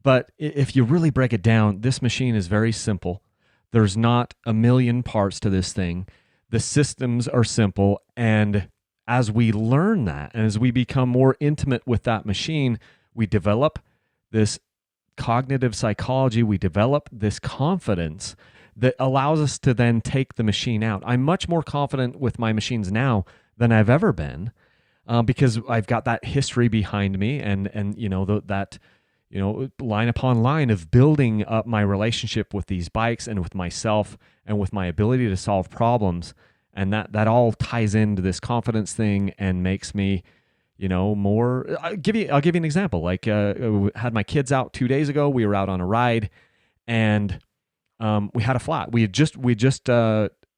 but if you really break it down, this machine is very simple. There's not a million parts to this thing. The systems are simple, and as we learn that and as we become more intimate with that machine, we develop this cognitive psychology, we develop this confidence that allows us to then take the machine out. I'm much more confident with my machines now than I've ever been because I've got that history behind me and that line upon line of building up my relationship with these bikes and with myself and with my ability to solve problems. And that all ties into this confidence thing and makes me, more. I'll give you an example. Like I had my kids out 2 days ago. We were out on a ride, and we had a flat. We just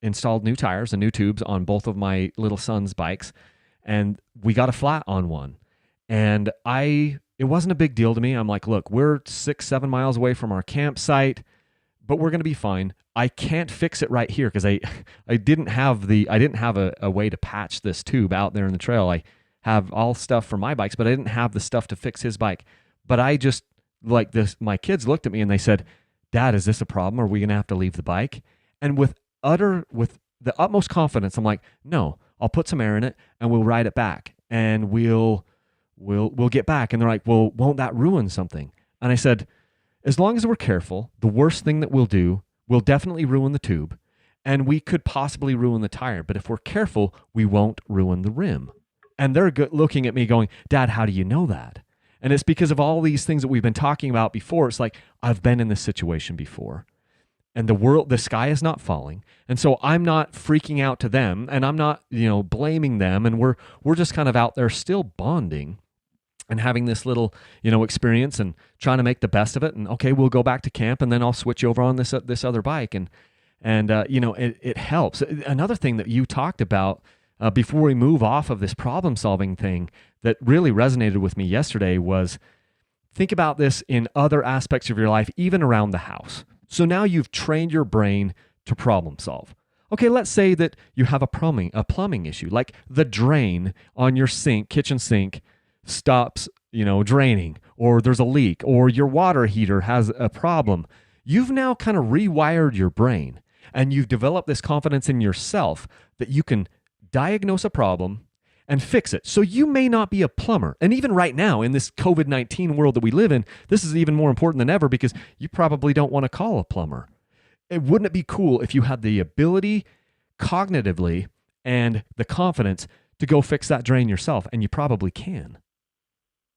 installed new tires and new tubes on both of my little son's bikes, and we got a flat on one. And it wasn't a big deal to me. I'm like, look, we're 6-7 miles away from our campsite, but we're going to be fine. I can't fix it right here because I didn't have a way to patch this tube out there in the trail. I have all stuff for my bikes, but I didn't have the stuff to fix his bike. But I just like this. My kids looked at me and they said, "Dad, is this a problem? Are we going to have to leave the bike?" And with the utmost confidence, I'm like, "No, I'll put some air in it and we'll ride it back and we'll get back." And they're like, "Well, won't that ruin something?" And I said, "As long as we're careful, the worst thing that we'll do will definitely ruin the tube, and we could possibly ruin the tire. But if we're careful, we won't ruin the rim." And they're looking at me going, "Dad, how do you know that?" And it's because of all these things that we've been talking about before. It's like, I've been in this situation before. And the sky is not falling. And so I'm not freaking out to them, and I'm not, blaming them. And we're just kind of out there still bonding and having this little, experience and trying to make the best of it. And okay, we'll go back to camp, and then I'll switch over on this other bike. And it helps. Another thing that you talked about before we move off of this problem solving thing that really resonated with me yesterday was, think about this in other aspects of your life, even around the house. So now you've trained your brain to problem solve. Okay, let's say that you have a plumbing issue, like the drain on your kitchen sink stops, draining, or there's a leak, or your water heater has a problem. You've now kind of rewired your brain, and you've developed this confidence in yourself that you can diagnose a problem and fix it. So you may not be a plumber. And even right now in this COVID-19 world that we live in, this is even more important than ever because you probably don't want to call a plumber. Wouldn't it be cool if you had the ability cognitively and the confidence to go fix that drain yourself? And you probably can.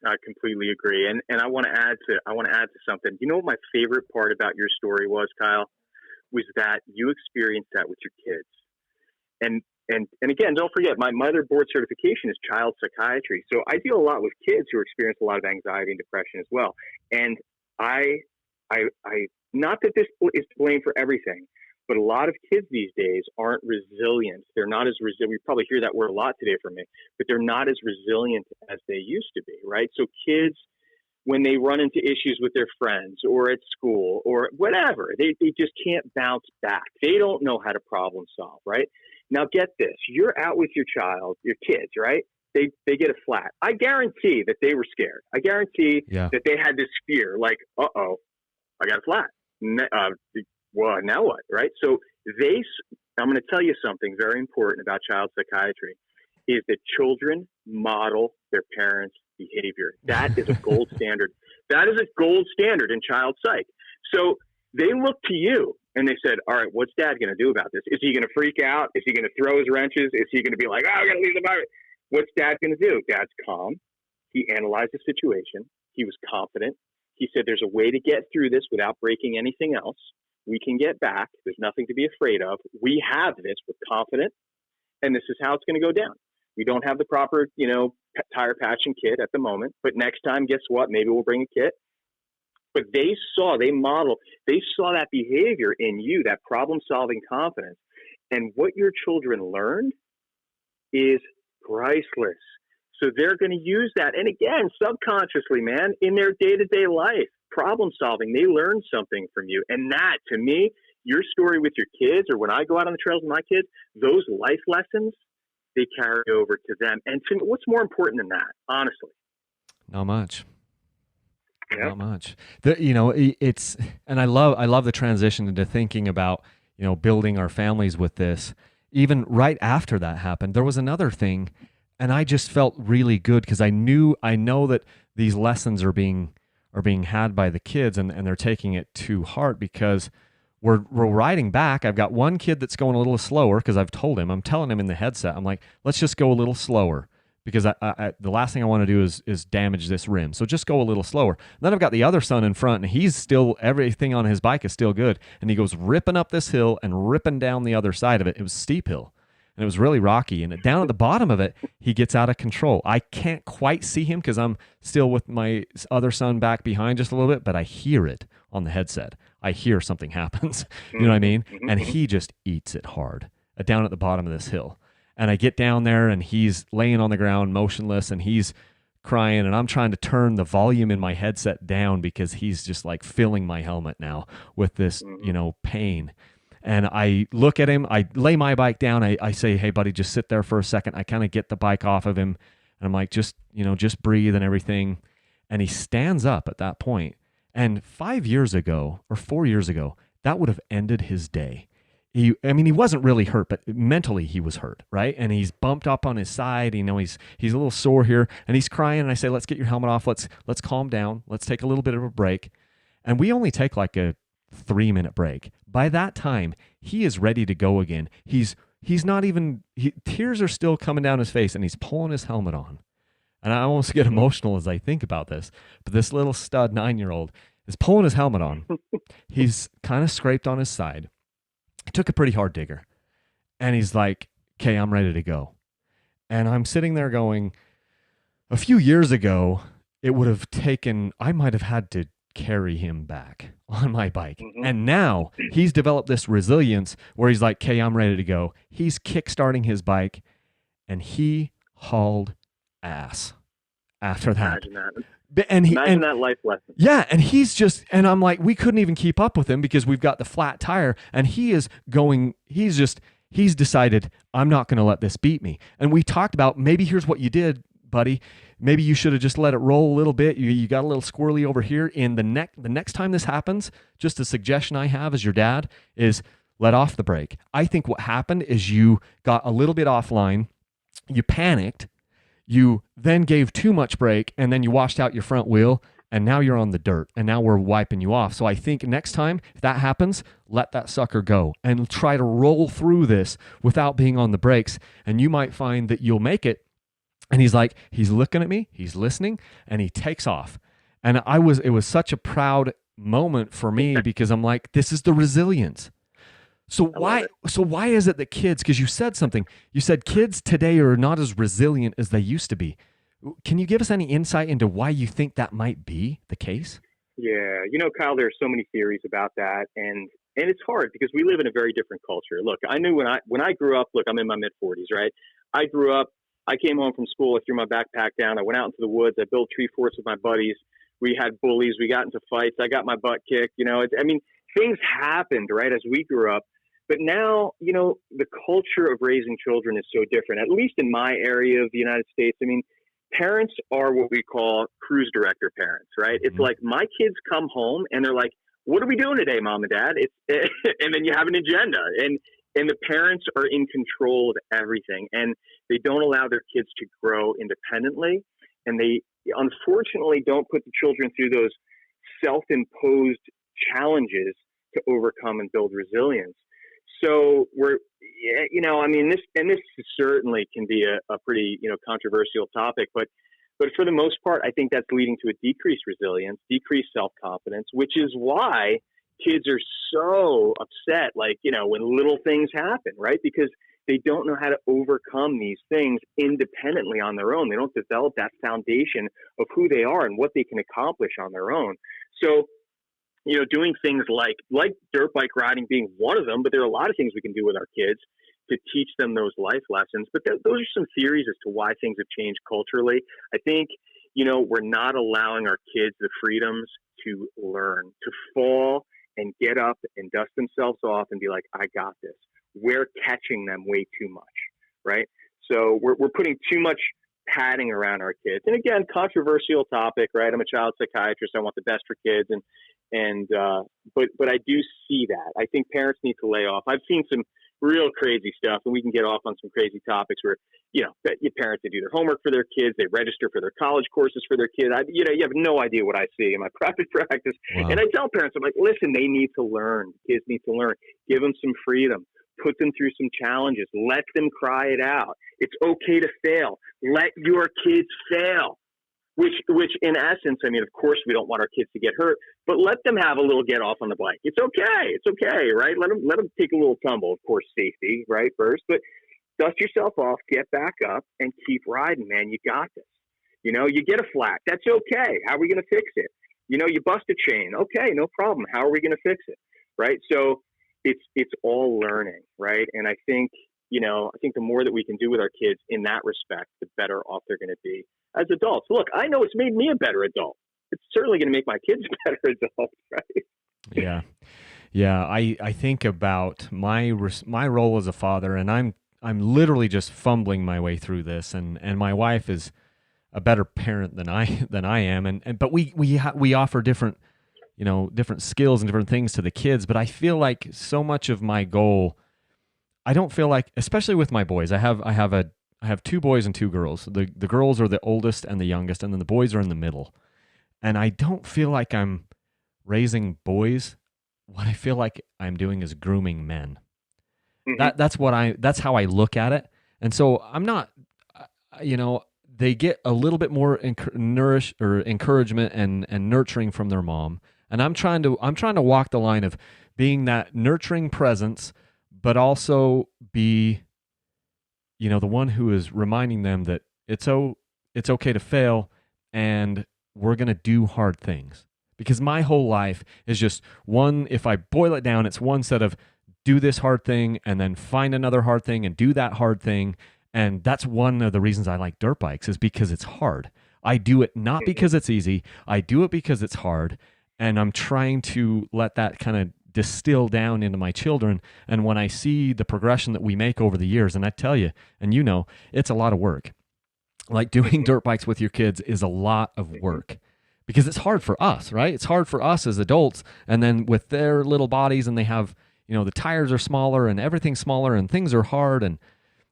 I completely agree. And I want to add to something. You know what my favorite part about your story was, Kyle? was that you experienced that with your kids. And again, don't forget, my other board certification is child psychiatry. So I deal a lot with kids who experience a lot of anxiety and depression as well. And I not that this is to blame for everything, but a lot of kids these days aren't resilient. They're not as resilient. We probably hear that word a lot today from me, but they're not as resilient as they used to be, right? So kids, when they run into issues with their friends or at school or whatever, they just can't bounce back. They don't know how to problem solve, right? Now get this, you're out with your child, your kids, right? They get a flat. I guarantee that they were scared. I guarantee that they had this fear, like, uh-oh, I got a flat. Well, now what, right? So I'm going to tell you something very important about child psychiatry is that children model their parents' behavior. That is a gold standard. That is a gold standard in child psych. So they look to you and they said, all right, what's dad going to do about this? Is he going to freak out? Is he going to throw his wrenches? Is he going to be like, oh, I got to leave the virus? What's dad going to do? Dad's calm. He analyzed the situation. He was confident. He said, there's a way to get through this without breaking anything else. We can get back. There's nothing to be afraid of. We have this. We're confident. And this is how it's going to go down. We don't have the proper, tire patching kit at the moment. But next time, guess what? Maybe we'll bring a kit. But they saw that behavior in you, that problem-solving confidence. And what your children learned is priceless. So they're going to use that. And again, subconsciously, man, in their day-to-day life, problem-solving, they learn something from you. And that, to me, your story with your kids, or when I go out on the trails with my kids, those life lessons, they carry over to them. And to me, what's more important than that, honestly? Not much. Yeah. Not much. It's, and I love the transition into thinking about, building our families with this. Even right after that happened, there was another thing, and I just felt really good because I know that these lessons are being had by the kids, and they're taking it to heart because we're riding back. I've got one kid that's going a little slower because I'm telling him in the headset, I'm like, let's just go a little slower. Because the last thing I want to do is damage this rim. So just go a little slower. And then I've got the other son in front, and he's still, everything on his bike is still good. And he goes ripping up this hill and ripping down the other side of it. It was a steep hill, and it was really rocky. And down at the bottom of it, he gets out of control. I can't quite see him because I'm still with my other son back behind just a little bit, but I hear it on the headset. I hear something happens. You know what I mean? And he just eats it hard down at the bottom of this hill. And I get down there, and he's laying on the ground motionless, and he's crying, and I'm trying to turn the volume in my headset down because he's just like filling my helmet now with this, pain. And I look at him, I lay my bike down, I say, hey, buddy, just sit there for a second. I kind of get the bike off of him, and I'm like, just breathe and everything. And he stands up at that point. And 5 years ago or 4 years ago, that would have ended his day. He wasn't really hurt, but mentally he was hurt, right? And he's bumped up on his side. He's a little sore here, and he's crying. And I say, let's get your helmet off. Let's calm down. Let's take a little bit of a break. And we only take like a 3-minute break. By that time, he is ready to go again. He's not even, tears are still coming down his face, and he's pulling his helmet on. And I almost get emotional as I think about this. But this little stud 9-year-old is pulling his helmet on. He's kind of scraped on his side. He took a pretty hard digger, and he's like, okay, I'm ready to go. And I'm sitting there going, a few years ago, I might have had to carry him back on my bike. Mm-hmm. And now he's developed this resilience where he's like, okay, I'm ready to go. He's kickstarting his bike, and he hauled ass after that. Imagine that. Imagine that life lesson. Yeah, and I'm like, we couldn't even keep up with him because we've got the flat tire, and he's decided, I'm not going to let this beat me. And we talked about, maybe here's what you did, buddy. Maybe you should have just let it roll a little bit. You got a little squirrely over here. In the next time this happens, just a suggestion I have as your dad is let off the brake. I think what happened is you got a little bit offline, you panicked, you then gave too much brake, and then you washed out your front wheel, and now you're on the dirt, and now we're wiping you off. So I think next time, if that happens, let that sucker go and try to roll through this without being on the brakes, and you might find that you'll make it. And he's looking at me, he's listening, and he takes off. And it was such a proud moment for me because I'm like, this is the resilience. So I love it. why is it that kids, because you said something, you said kids today are not as resilient as they used to be. Can you give us any insight into why you think that might be the case? Yeah, Kyle, there are so many theories about that, and it's hard because we live in a very different culture. Look, I knew when I grew up. Look, I'm in my mid-40s, right? I grew up. I came home from school. I threw my backpack down. I went out into the woods. I built tree forts with my buddies. We had bullies. We got into fights. I got my butt kicked. Things happened, right, as we grew up. But now, the culture of raising children is so different. At least in my area of the United States. Parents are what we call cruise director parents, right? It's like my kids come home and they're like, "What are we doing today, mom and dad?" And then you have an agenda, and the parents are in control of everything, and they don't allow their kids to grow independently, and they unfortunately don't put the children through those self-imposed challenges to overcome and build resilience. So this certainly can be a pretty, controversial topic, but for the most part, I think that's leading to a decreased resilience, decreased self-confidence, which is why kids are so upset, when little things happen, right? Because they don't know how to overcome these things independently on their own. They don't develop that foundation of who they are and what they can accomplish on their own. So, doing things like dirt bike riding being one of them, but there are a lot of things we can do with our kids to teach them those life lessons. But those are some theories as to why things have changed culturally. I think, we're not allowing our kids the freedoms to learn, to fall and get up and dust themselves off and be like, "I got this." We're catching them way too much, right? So we're putting too much padding around our kids. And again, controversial topic, right? I'm a child psychiatrist. I want the best for kids. But I do see that. I think parents need to lay off. I've seen some real crazy stuff, and we can get off on some crazy topics where, your parents, they do their homework for their kids, they register for their college courses for their kids. You have no idea what I see in my private practice. Wow. And I tell parents, I'm like, listen, they need to learn. Kids need to learn. Give them some freedom. Put them through some challenges. Let them cry it out. It's okay to fail. Let your kids fail. Which in essence, of course, we don't want our kids to get hurt, but let them have a little get off on the bike. It's okay. It's okay, right? Let them take a little tumble. Of course, safety, right, first. But dust yourself off, get back up, and keep riding, man. You got this. You get a flat. That's okay. How are we going to fix it? You bust a chain. Okay, no problem. How are we going to fix it, right? So it's all learning, right? And I think the more that we can do with our kids in that respect, the better off they're going to be as adults. Look, I know it's made me a better adult. It's certainly going to make my kids better adults, right? Yeah. Yeah. I think about my role as a father, and I'm literally just fumbling my way through this, and my wife is a better parent than I am. But we offer different, different skills and different things to the kids. But I feel like so much of my goal, I don't feel like, especially with my boys, I have 2 boys and 2 girls. The girls are the oldest and the youngest, and then the boys are in the middle. And I don't feel like I'm raising boys. What I feel like I'm doing is grooming men. Mm-hmm. That's how I look at it. And so I'm not, they get a little bit more encouragement and nurturing from their mom. And I'm trying to walk the line of being that nurturing presence, but also be, the one who is reminding them that it's okay to fail, and we're going to do hard things. Because my whole life is just one, if I boil it down, it's one set of do this hard thing and then find another hard thing and do that hard thing. And that's one of the reasons I like dirt bikes, is because it's hard. I do it not because it's easy. I do it because it's hard. And I'm trying to let that kind of distill down into my children. And when I see the progression that we make over the years, and I tell you, and it's a lot of work. Like doing dirt bikes with your kids is a lot of work, because it's hard for us, right? It's hard for us as adults. And then with their little bodies, and they have, the tires are smaller and everything's smaller and things are hard.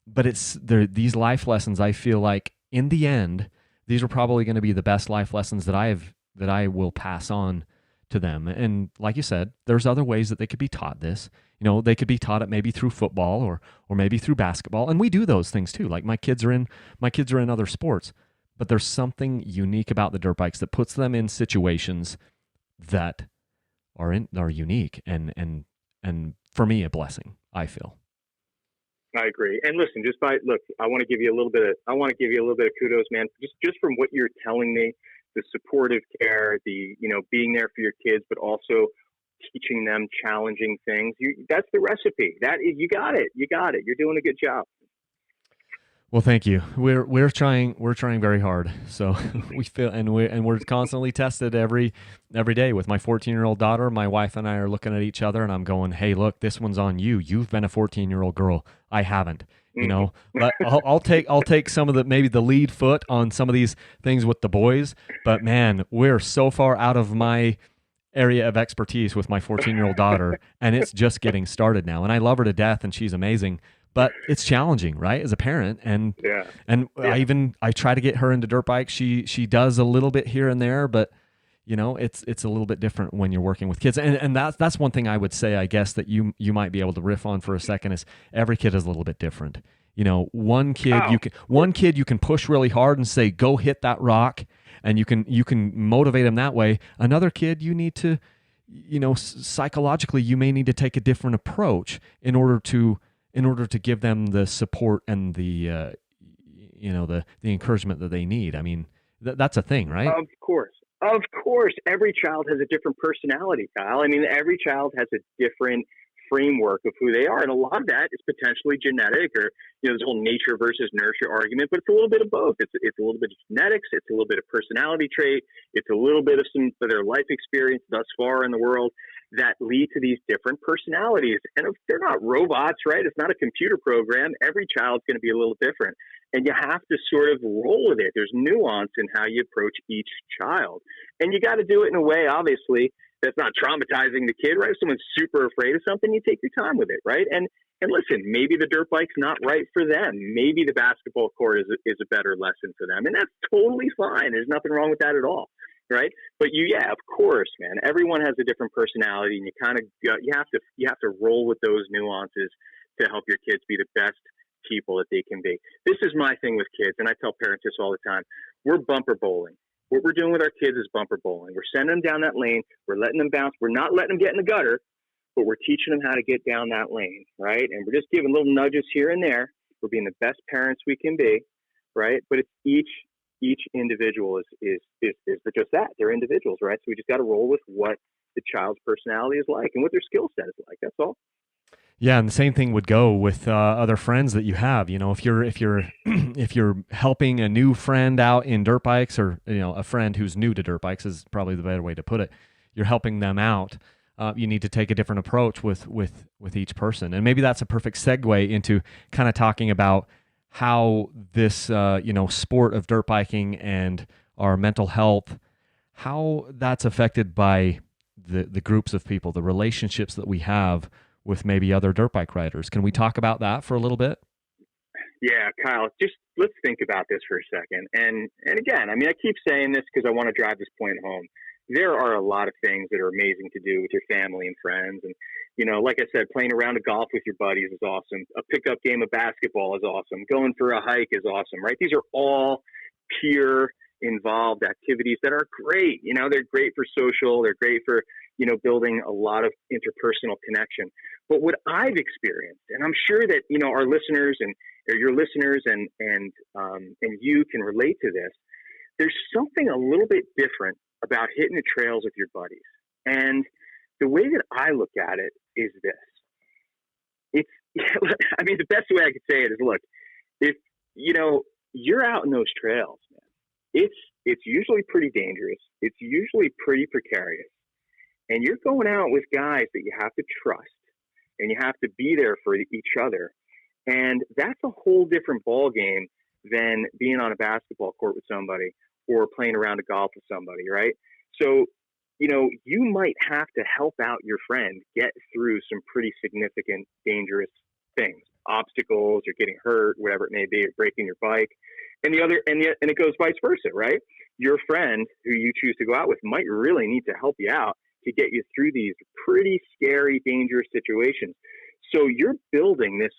But these life lessons, I feel like in the end, these are probably going to be the best life lessons that I will pass on to them. And like you said, there's other ways that they could be taught this. They could be taught it maybe through football or maybe through basketball. And we do those things too. Like my kids are in other sports, but there's something unique about the dirt bikes that puts them in situations that are unique and for me, a blessing, I feel. I agree. And listen, I want to give you a little bit of kudos, man. Just from what you're telling me, the supportive care, the, being there for your kids, but also teaching them challenging things. That's the recipe. You got it. You're doing a good job. Well, thank you. We're trying very hard. So we feel, and we're constantly tested every day. With my 14-year-old daughter, my wife and I are looking at each other, and I'm going, "Hey, look, this one's on you. You've been a 14-year-old girl. I haven't. But I'll take some of maybe the lead foot on some of these things with the boys. But man, we're so far out of my area of expertise with my 14-year-old daughter, and it's just getting started now. And I love her to death, and she's amazing. But it's challenging, right, as a parent, and I try to get her into dirt bikes. She does a little bit here and there, but it's a little bit different when you're working with kids. And that's one thing I would say, I guess, that you might be able to riff on for a second, is every kid is a little bit different. One kid you can push really hard and say, go hit that rock, and you can motivate them that way. Another kid, you need to, psychologically, you may need to take a different approach in order to give them the support and the encouragement that they need. I mean, that's a thing, right? Of course. Every child has a different personality, Kyle. I mean, every child has a different framework of who they are. And a lot of that is potentially genetic, or, this whole nature versus nurture argument, but it's a little bit of both. It's a little bit of genetics. It's a little bit of personality trait. It's a little bit of some of their life experience thus far in the world that lead to these different personalities. And if they're not robots, right? It's not a computer program. Every child's going to be a little different, and you have to sort of roll with it. There's nuance in how you approach each child, and you got to do it in a way, obviously, that's not traumatizing the kid, right? If someone's super afraid of something, you take your time with it, right? And listen, maybe the dirt bike's not right for them. Maybe the basketball court is a better lesson for them, and that's totally fine. There's nothing wrong with that at all, right? But of course, man, everyone has a different personality, and you have to roll with those nuances to help your kids be the best people that they can be. This is my thing with kids, and I tell parents this all the time. We're bumper bowling. What we're doing with our kids is bumper bowling. We're sending them down that lane. We're letting them bounce. We're not letting them get in the gutter, but we're teaching them how to get down that lane, right? And we're just giving little nudges here and there. We're being the best parents we can be, right? But it's each individual is just that. They're individuals, right? So we just got to roll with what the child's personality is like and what their skill set is like. That's all. Yeah, and the same thing would go with other friends that you have. If you're helping a new friend out in dirt bikes, or a friend who's new to dirt bikes is probably the better way to put it. You're helping them out. You need to take a different approach with each person, and maybe that's a perfect segue into kind of talking about how this sport of dirt biking and our mental health, how that's affected by the groups of people, the relationships that we have with maybe other dirt bike riders. Can we talk about that for a little bit? Yeah, Kyle, just let's think about this for a second. And again, I mean, I keep saying this because I want to drive this point home. There are a lot of things that are amazing to do with your family and friends. And, like I said, playing around a golf with your buddies is awesome. A pickup game of basketball is awesome. Going for a hike is awesome, right? These are all peer involved activities that are great. They're great for social. They're great for, building a lot of interpersonal connection. But what I've experienced, and I'm sure that, our listeners or your listeners and you can relate to this, there's something a little bit different about hitting the trails with your buddies. And the way that I look at it is this. I mean, the best way I could say it is, look, if, you're out in those trails, man, it's usually pretty dangerous. It's usually pretty precarious. And you're going out with guys that you have to trust, and you have to be there for each other. And that's a whole different ball game than being on a basketball court with somebody or playing around a golf with somebody, right? So, you might have to help out your friend get through some pretty significant, dangerous things, obstacles or getting hurt, whatever it may be, or breaking your bike. And it goes vice versa, right? Your friend who you choose to go out with might really need to help you out to get you through these pretty scary, dangerous situations. So you're building this,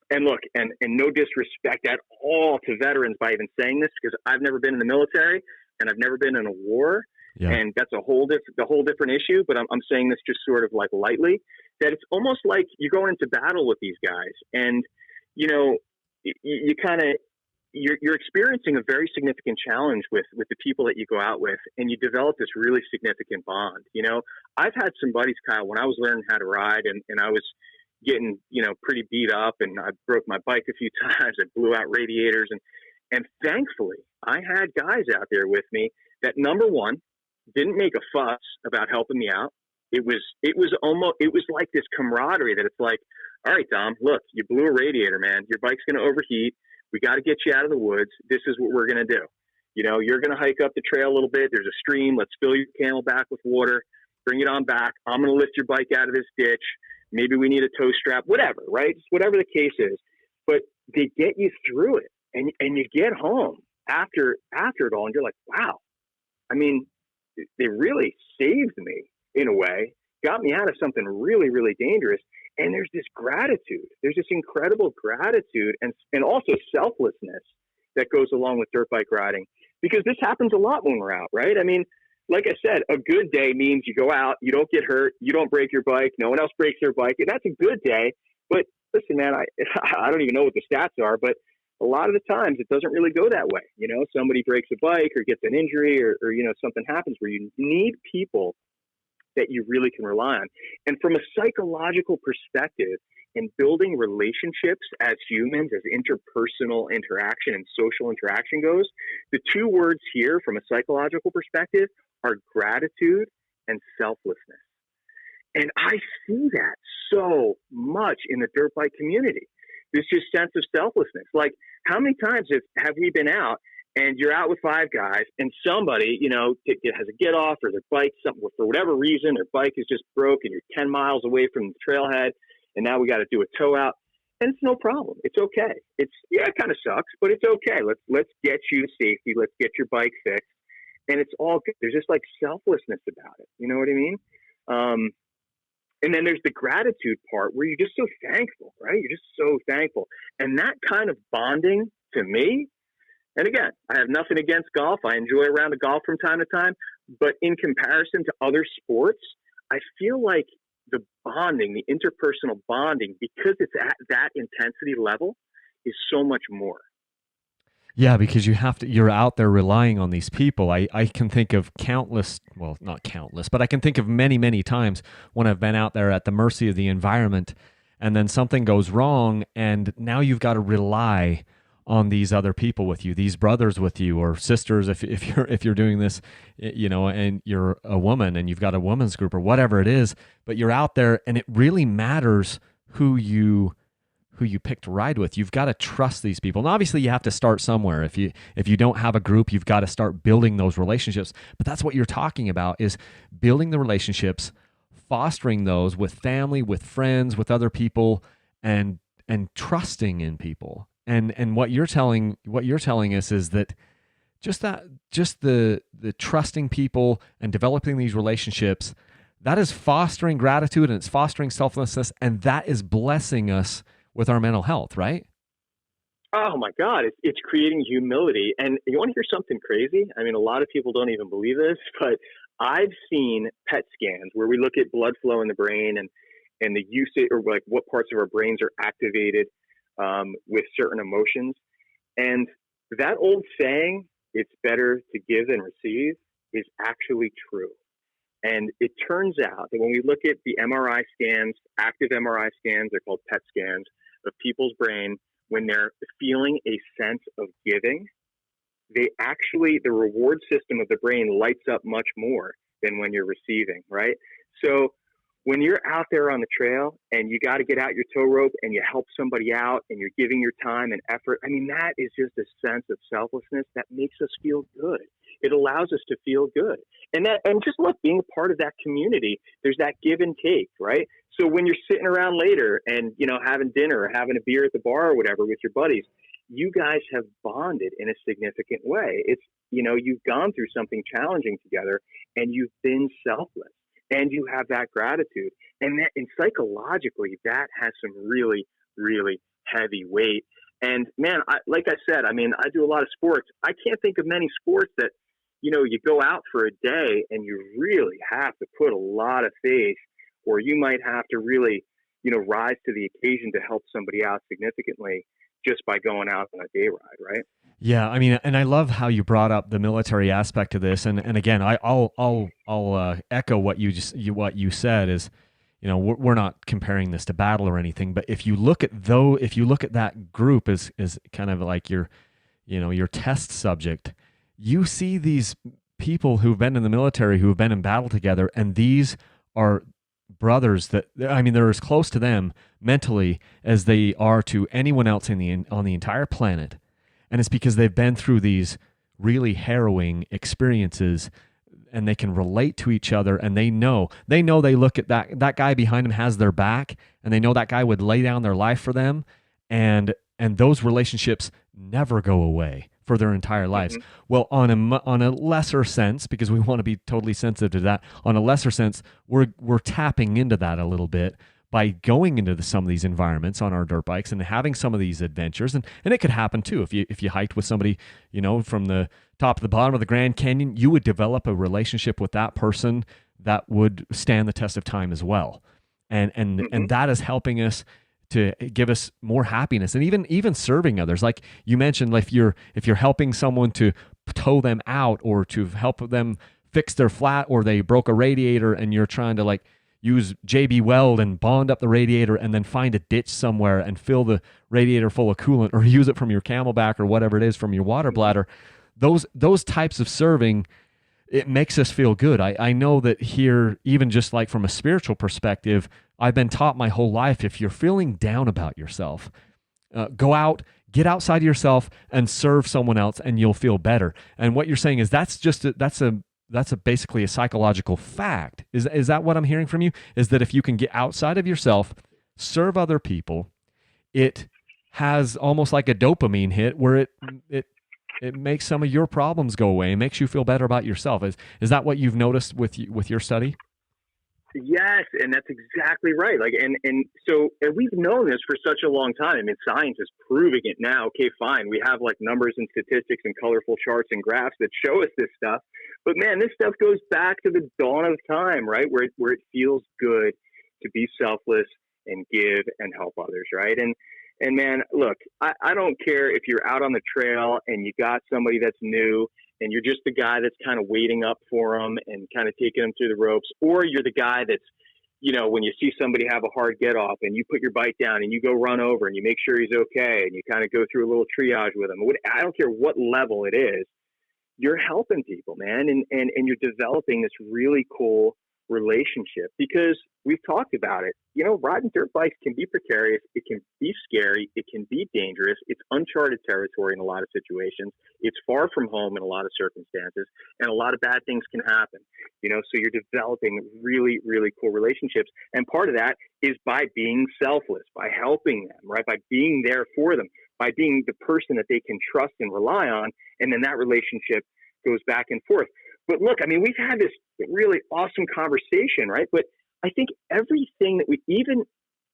and look, and no disrespect at all to veterans by even saying this, because I've never been in the military and I've never been in a war. Yeah. And that's a whole different issue, but I'm saying this just sort of like lightly, that it's almost like you're going into battle with these guys, and you kind of you're experiencing a very significant challenge with the people that you go out with, and you develop this really significant bond. I've had some buddies, Kyle, when I was learning how to ride, and I was getting pretty beat up, and I broke my bike a few times. I blew out radiators, and thankfully I had guys out there with me that, number one, didn't make a fuss about helping me out. It was like this camaraderie that it's like, all right, Dom, look, you blew a radiator, man. Your bike's going to overheat. We got to get you out of the woods. This is what we're going to do. You're going to hike up the trail a little bit. There's a stream. Let's fill your Camelback with water. Bring it on back. I'm going to lift your bike out of this ditch. Maybe we need a tow strap, whatever, right? Just whatever the case is. But they get you through it, and you get home after it all, and you're like, wow. I mean, they really saved me in a way, got me out of something really, really dangerous. And there's this gratitude. There's this incredible gratitude and also selflessness that goes along with dirt bike riding, because this happens a lot when we're out, right? I mean, like I said, a good day means you go out, you don't get hurt, you don't break your bike, no one else breaks their bike, and that's a good day. But listen, man, I don't even know what the stats are, but a lot of the times it doesn't really go that way. Somebody breaks a bike or gets an injury or something happens where you need people that you really can rely on. And from a psychological perspective, in building relationships as humans, as interpersonal interaction and social interaction goes, the two words here from a psychological perspective are gratitude and selflessness. And I see that so much in the dirt bike community. This just sense of selflessness. Like, how many times have we been out and you're out with five guys and somebody, has a get off, or their bike, something, for whatever reason, their bike is just broke and you're 10 miles away from the trailhead, and now we got to do a tow out, and it's no problem. It's okay. It kind of sucks, but it's okay. Let's get you to safety. Let's get your bike fixed. And it's all good. There's just like selflessness about it. You know what I mean? And then there's the gratitude part where you're just so thankful, right? You're just so thankful. And that kind of bonding, to me, and again, I have nothing against golf. I enjoy a round of golf from time to time. But in comparison to other sports, I feel like the bonding, the interpersonal bonding, because it's at that intensity level, is so much more. Yeah, because you're out there relying on these people. I can think of countless, well, not countless, but I can think of many, many times when I've been out there at the mercy of the environment, and then something goes wrong, and now you've got to rely on these other people with you, these brothers with you, or sisters, if you're doing this, and you're a woman and you've got a women's group or whatever it is, but you're out there, and it really matters who you pick to ride with. You've got to trust these people. And obviously you have to start somewhere. If you don't have a group, you've got to start building those relationships. But that's what you're talking about, is building the relationships, fostering those with family, with friends, with other people, and trusting in people. And what you're telling us is that just the trusting people and developing these relationships, that is fostering gratitude, and it's fostering selflessness, and that is blessing us with our mental health, right? Oh my God, it's creating humility. And you want to hear something crazy? I mean, a lot of people don't even believe this, but I've seen PET scans where we look at blood flow in the brain and the usage, or like what parts of our brains are activated with certain emotions. And that old saying, it's better to give than receive, is actually true. And it turns out that when we look at the MRI scans, active MRI scans, they're called PET scans, of people's brain, when they're feeling a sense of giving, the reward system of the brain lights up much more than when you're receiving, right? So when you're out there on the trail and you got to get out your tow rope and you help somebody out and you're giving your time and effort, I mean, that is just a sense of selflessness that makes us feel good. It allows us to feel good. And just look, being a part of that community, there's that give and take, right? So when you're sitting around later and, having dinner or having a beer at the bar or whatever with your buddies, you guys have bonded in a significant way. It's, you've gone through something challenging together and you've been selfless. And you have that gratitude. And psychologically, that has some really, really heavy weight. And man, like I said, I mean, I do a lot of sports. I can't think of many sports that you go out for a day and you really have to put a lot of faith, or you might have to really, rise to the occasion to help somebody out significantly just by going out on a day ride, right? Yeah, I mean, and I love how you brought up the military aspect of this, and again, I'll echo what you said is, we're not comparing this to battle or anything, but if you look at that group as kind of like your test subject, you see these people who've been in the military, who have been in battle together, and these are brothers that, I mean, they're as close to them mentally as they are to anyone else on the entire planet. And it's because they've been through these really harrowing experiences, and they can relate to each other, and they know they look at that guy behind them has their back, and they know that guy would lay down their life for them. And those relationships never go away for their entire lives. Mm-hmm. Well, on a lesser sense, because we want to be totally sensitive to that, on a lesser sense, we're tapping into that a little bit by going into some of these environments on our dirt bikes and having some of these adventures. And it could happen too. If you hiked with somebody, from the top to the bottom of the Grand Canyon, you would develop a relationship with that person that would stand the test of time as well. And that is helping us to give us more happiness, and even serving others. Like you mentioned, if you're helping someone to tow them out, or to help them fix their flat, or they broke a radiator and you're trying to use JB Weld and bond up the radiator and then find a ditch somewhere and fill the radiator full of coolant, or use it from your Camelback or whatever it is from your water bladder. Those types of serving, it makes us feel good. I know that here, even just like from a spiritual perspective, I've been taught my whole life, if you're feeling down about yourself, go out, get outside of yourself and serve someone else, and you'll feel better. And what you're saying is that's basically a psychological fact. Is that what I'm hearing from you? Is that if you can get outside of yourself, serve other people, it has almost like a dopamine hit where it makes some of your problems go away and makes you feel better about yourself. Is that what you've noticed with your study? Yes, and that's exactly right. And we've known this for such a long time. I mean, science is proving it now. Okay, fine. We have numbers and statistics and colorful charts and graphs that show us this stuff. But man, this stuff goes back to the dawn of time, right? Where it feels good to be selfless and give and help others, right? And man, look, I don't care if you're out on the trail and you got somebody that's new, and you're just the guy that's kind of waiting up for them and kind of taking them through the ropes, or you're the guy that's, when you see somebody have a hard get off and you put your bike down and you go run over and you make sure he's okay and you kind of go through a little triage with him. I don't care what level it is, you're helping people, man, and you're developing this really cool relationship, because we've talked about it. Riding dirt bikes can be precarious. It can be scary. It can be dangerous. It's uncharted territory in a lot of situations. It's far from home in a lot of circumstances, and a lot of bad things can happen. So you're developing really, really cool relationships. And part of that is by being selfless, by helping them, right? By being there for them, by being the person that they can trust and rely on. And then that relationship goes back and forth. But look, I mean, we've had this really awesome conversation, right? But I think everything that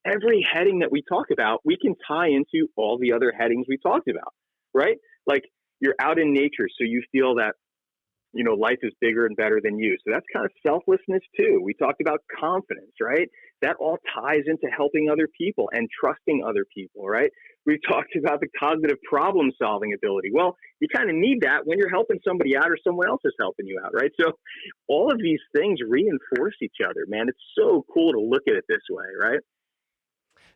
every heading that we talk about, we can tie into all the other headings we talked about, right? Like, you're out in nature, so you feel that, life is bigger and better than you. So that's kind of selflessness too. We talked about confidence, right? That all ties into helping other people and trusting other people, right? We've talked about the cognitive problem solving ability. Well, you kind of need that when you're helping somebody out or someone else is helping you out, right? So all of these things reinforce each other, man. It's so cool to look at it this way, right?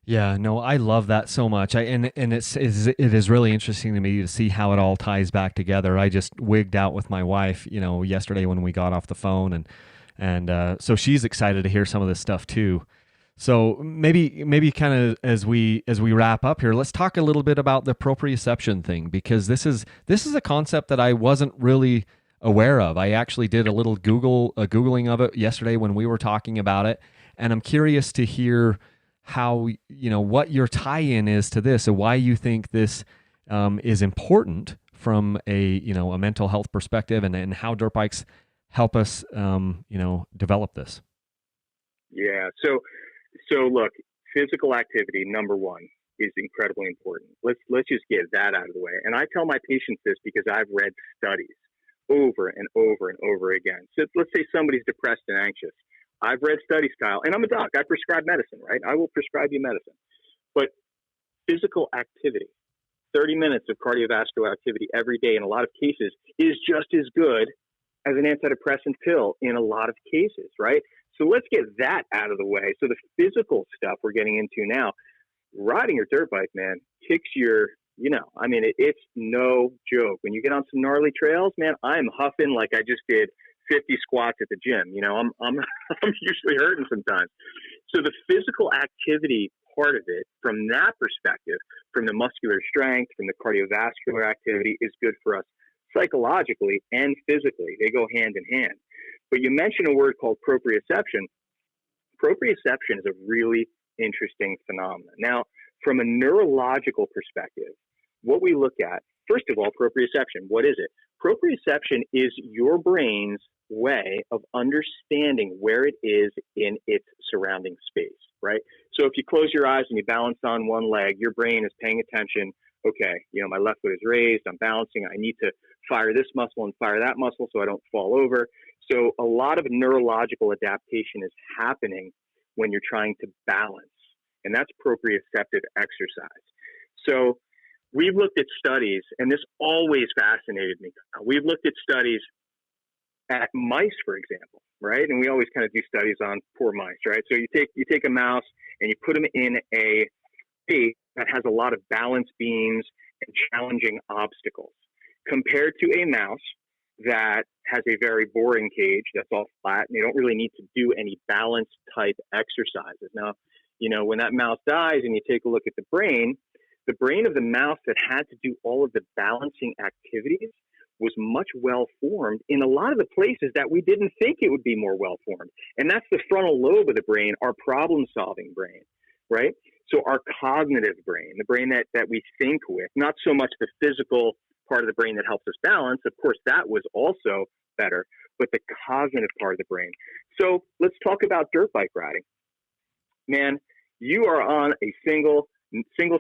Yeah, no, I love that so much. It is really interesting to me to see how it all ties back together. I just wigged out with my wife, yesterday when we got off the phone, and so she's excited to hear some of this stuff too. So maybe kind of as we wrap up here, let's talk a little bit about the proprioception thing, because this is a concept that I wasn't really aware of. I actually did a little Googling of it yesterday when we were talking about it, and I'm curious to hear how, what your tie-in is to this, and why you think this is important from a mental health perspective, and how dirt bikes help us develop this. Yeah. So look, physical activity, number one, is incredibly important. Let's just get that out of the way. And I tell my patients this because I've read studies over and over and over again. So let's say somebody's depressed and anxious. I've read studies, Kyle, and I'm a doc. I prescribe medicine, right? I will prescribe you medicine. But physical activity, 30 minutes of cardiovascular activity every day in a lot of cases is just as good as an antidepressant pill in a lot of cases, right? So let's get that out of the way. So the physical stuff we're getting into now, riding your dirt bike, man, kicks your, it's no joke. When you get on some gnarly trails, man, I'm huffing like I just did 50 squats at the gym. I'm I'm usually hurting sometimes. So the physical activity part of it, from that perspective, from the muscular strength, from the cardiovascular activity, is good for us psychologically and physically. They go hand in hand. But you mentioned a word called proprioception. Proprioception is a really interesting phenomenon. Now, from a neurological perspective, what we look at, first of all, proprioception, what is it? Proprioception is your brain's way of understanding where it is in its surrounding space, right? So if you close your eyes and you balance on one leg, your brain is paying attention. Okay, my left foot is raised, I'm balancing, I need to fire this muscle and fire that muscle so I don't fall over. So a lot of neurological adaptation is happening when you're trying to balance, and that's proprioceptive exercise. So we've looked at studies, and this always fascinated me. We've looked at studies at mice, for example, right? And we always kind of do studies on poor mice, right? So you take a mouse and you put them in a space that has a lot of balance beams and challenging obstacles, compared to a mouse that has a very boring cage that's all flat, and you don't really need to do any balance type exercises. Now, when that mouse dies and you take a look at the brain of the mouse that had to do all of the balancing activities was much well formed in a lot of the places that we didn't think it would be more well formed. And that's the frontal lobe of the brain, our problem solving brain, right? So our cognitive brain, the brain that we think with, not so much the physical part of the brain that helps us balance. Of course, that was also better, but the cognitive part of the brain. So let's talk about dirt bike riding. Man, you are on a single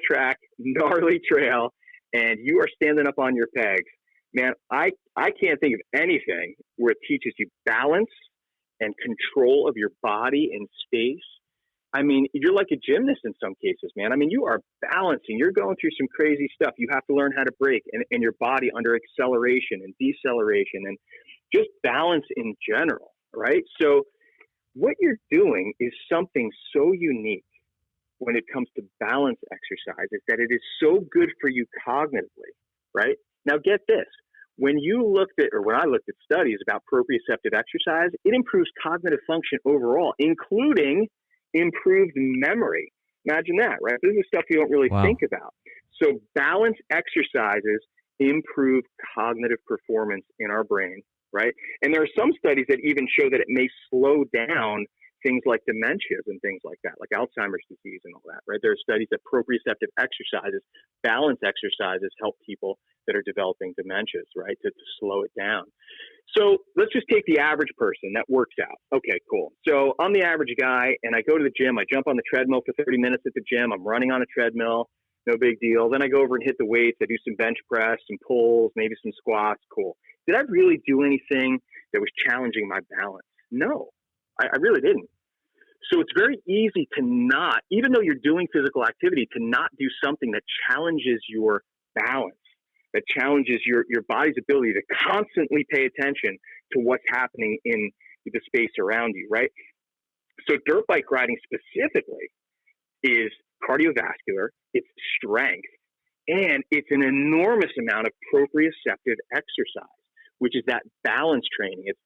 track, gnarly trail, and you are standing up on your pegs. Man, I can't think of anything where it teaches you balance and control of your body in space. I mean, you're like a gymnast in some cases, man. I mean, you are balancing. You're going through some crazy stuff. You have to learn how to brake and your body under acceleration and deceleration and just balance in general, right? So what you're doing is something so unique when it comes to balance exercises that it is so good for you cognitively, right? Now get this. When I looked at studies about proprioceptive exercise, it improves cognitive function overall, including improved memory. Imagine that, right? This is stuff you don't really think about. So balance exercises improve cognitive performance in our brain, right? And there are some studies that even show that it may slow down things like dementias and things like that, like Alzheimer's disease and all that, right? There are studies that proprioceptive exercises, balance exercises, help people that are developing dementias, right, to slow it down. So let's just take the average person that works out. Okay, cool. So I'm the average guy, and I go to the gym. I jump on the treadmill for 30 minutes at the gym. I'm running on a treadmill. No big deal. Then I go over and hit the weights. I do some bench press, some pulls, maybe some squats. Cool. Did I really do anything that was challenging my balance? No, I really didn't. So it's very easy to not, even though you're doing physical activity, to not do something that challenges your balance, that challenges your body's ability to constantly pay attention to what's happening in the space around you, right? So dirt bike riding specifically is cardiovascular, it's strength, and it's an enormous amount of proprioceptive exercise, which is that balance training. It's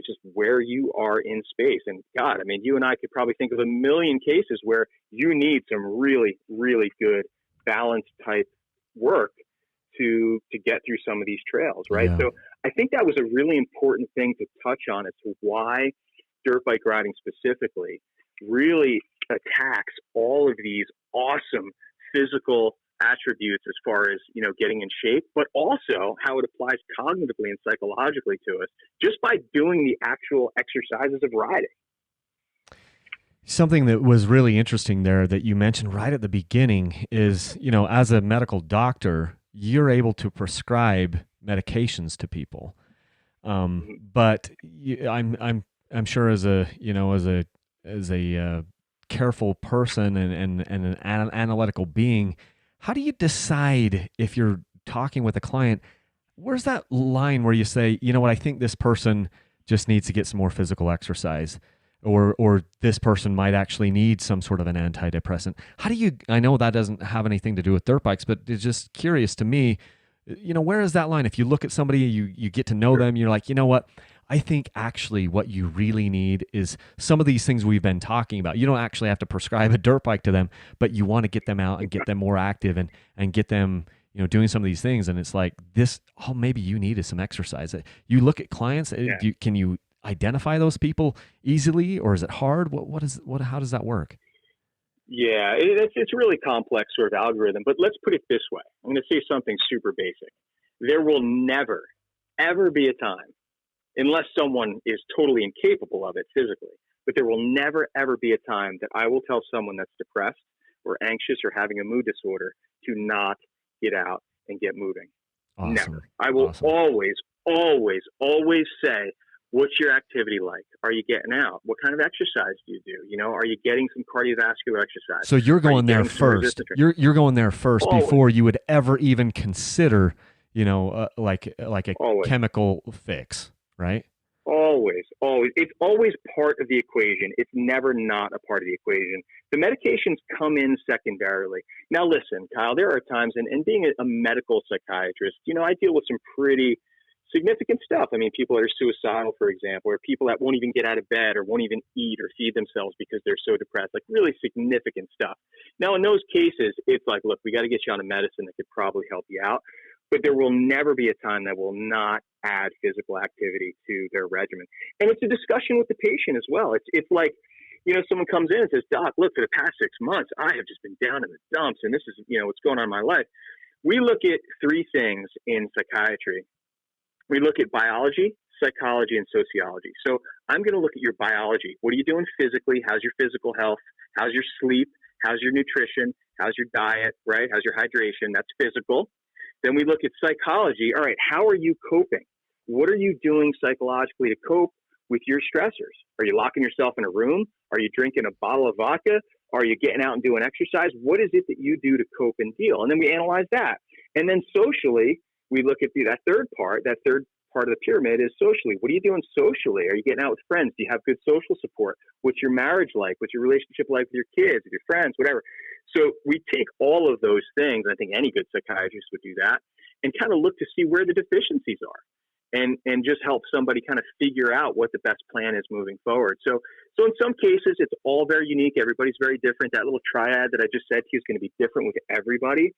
just where you are in space. And God, I mean, you and I could probably think of a million cases where you need some really, really good balance type work to get through some of these trails, right? Yeah. So I think that was a really important thing to touch on as to why dirt bike riding specifically really attacks all of these awesome physical attributes as far as, getting in shape, but also how it applies cognitively and psychologically to us just by doing the actual exercises of riding. Something that was really interesting there that you mentioned right at the beginning is, as a medical doctor, you're able to prescribe medications to people. But I'm sure as a, careful person and an analytical being, how do you decide if you're talking with a client? Where's that line where you say, you know what, I think this person just needs to get some more physical exercise, or this person might actually need some sort of an antidepressant? How do you, I know that doesn't have anything to do with dirt bikes, but it's just curious to me, where is that line? If you look at somebody, you get to know them, you're like, you know what, I think actually what you really need is some of these things we've been talking about. You don't actually have to prescribe a dirt bike to them, but you want to get them out and get them more active and get them, doing some of these things. And it's like this, maybe you needed some exercise. You look at clients, can you identify those people easily, or is it hard? How does that work? Yeah, it's a really complex sort of algorithm, but let's put it this way. I'm going to say something super basic. There will never, ever be a time, unless someone is totally incapable of it physically, but there will never, ever be a time that I will tell someone that's depressed or anxious or having a mood disorder to not get out and get moving. Awesome. Never. I will always, always, always say, what's your activity like? Are you getting out? What kind of exercise do you do? Are you getting some cardiovascular exercise? So you're going there first. You're going there first before you would ever even consider, like a chemical fix, right? Always. It's always part of the equation. It's never not a part of the equation. The medications come in secondarily. Now, listen, Kyle, there are times, and being a medical psychiatrist, I deal with some pretty significant stuff. I mean, people that are suicidal, for example, or people that won't even get out of bed or won't even eat or feed themselves because they're so depressed, like really significant stuff. Now, in those cases, it's like, look, we got to get you on a medicine that could probably help you out. But there will never be a time that will not add physical activity to their regimen. And it's a discussion with the patient as well. It's like, someone comes in and says, Doc, look, for the past 6 months, I have just been down in the dumps, and this is, what's going on in my life. We look at three things in psychiatry. We look at biology, psychology, and sociology. So I'm going to look at your biology. What are you doing physically? How's your physical health? How's your sleep? How's your nutrition? How's your diet, right? How's your hydration? That's physical. Then we look at psychology. All right, how are you coping? What are you doing psychologically to cope with your stressors? Are you locking yourself in a room? Are you drinking a bottle of vodka? Are you getting out and doing exercise? What is it that you do to cope and deal? And then we analyze that. And then socially, we look at that third part of the pyramid is socially. What are you doing socially? Are you getting out with friends? Do you have good social support? What's your marriage like? What's your relationship like with your kids, with your friends, whatever? So we take all of those things, I think any good psychiatrist would do that, and kind of look to see where the deficiencies are and just help somebody kind of figure out what the best plan is moving forward. So in some cases, it's all very unique. Everybody's very different. That little triad that I just said to you is going to be different with everybody.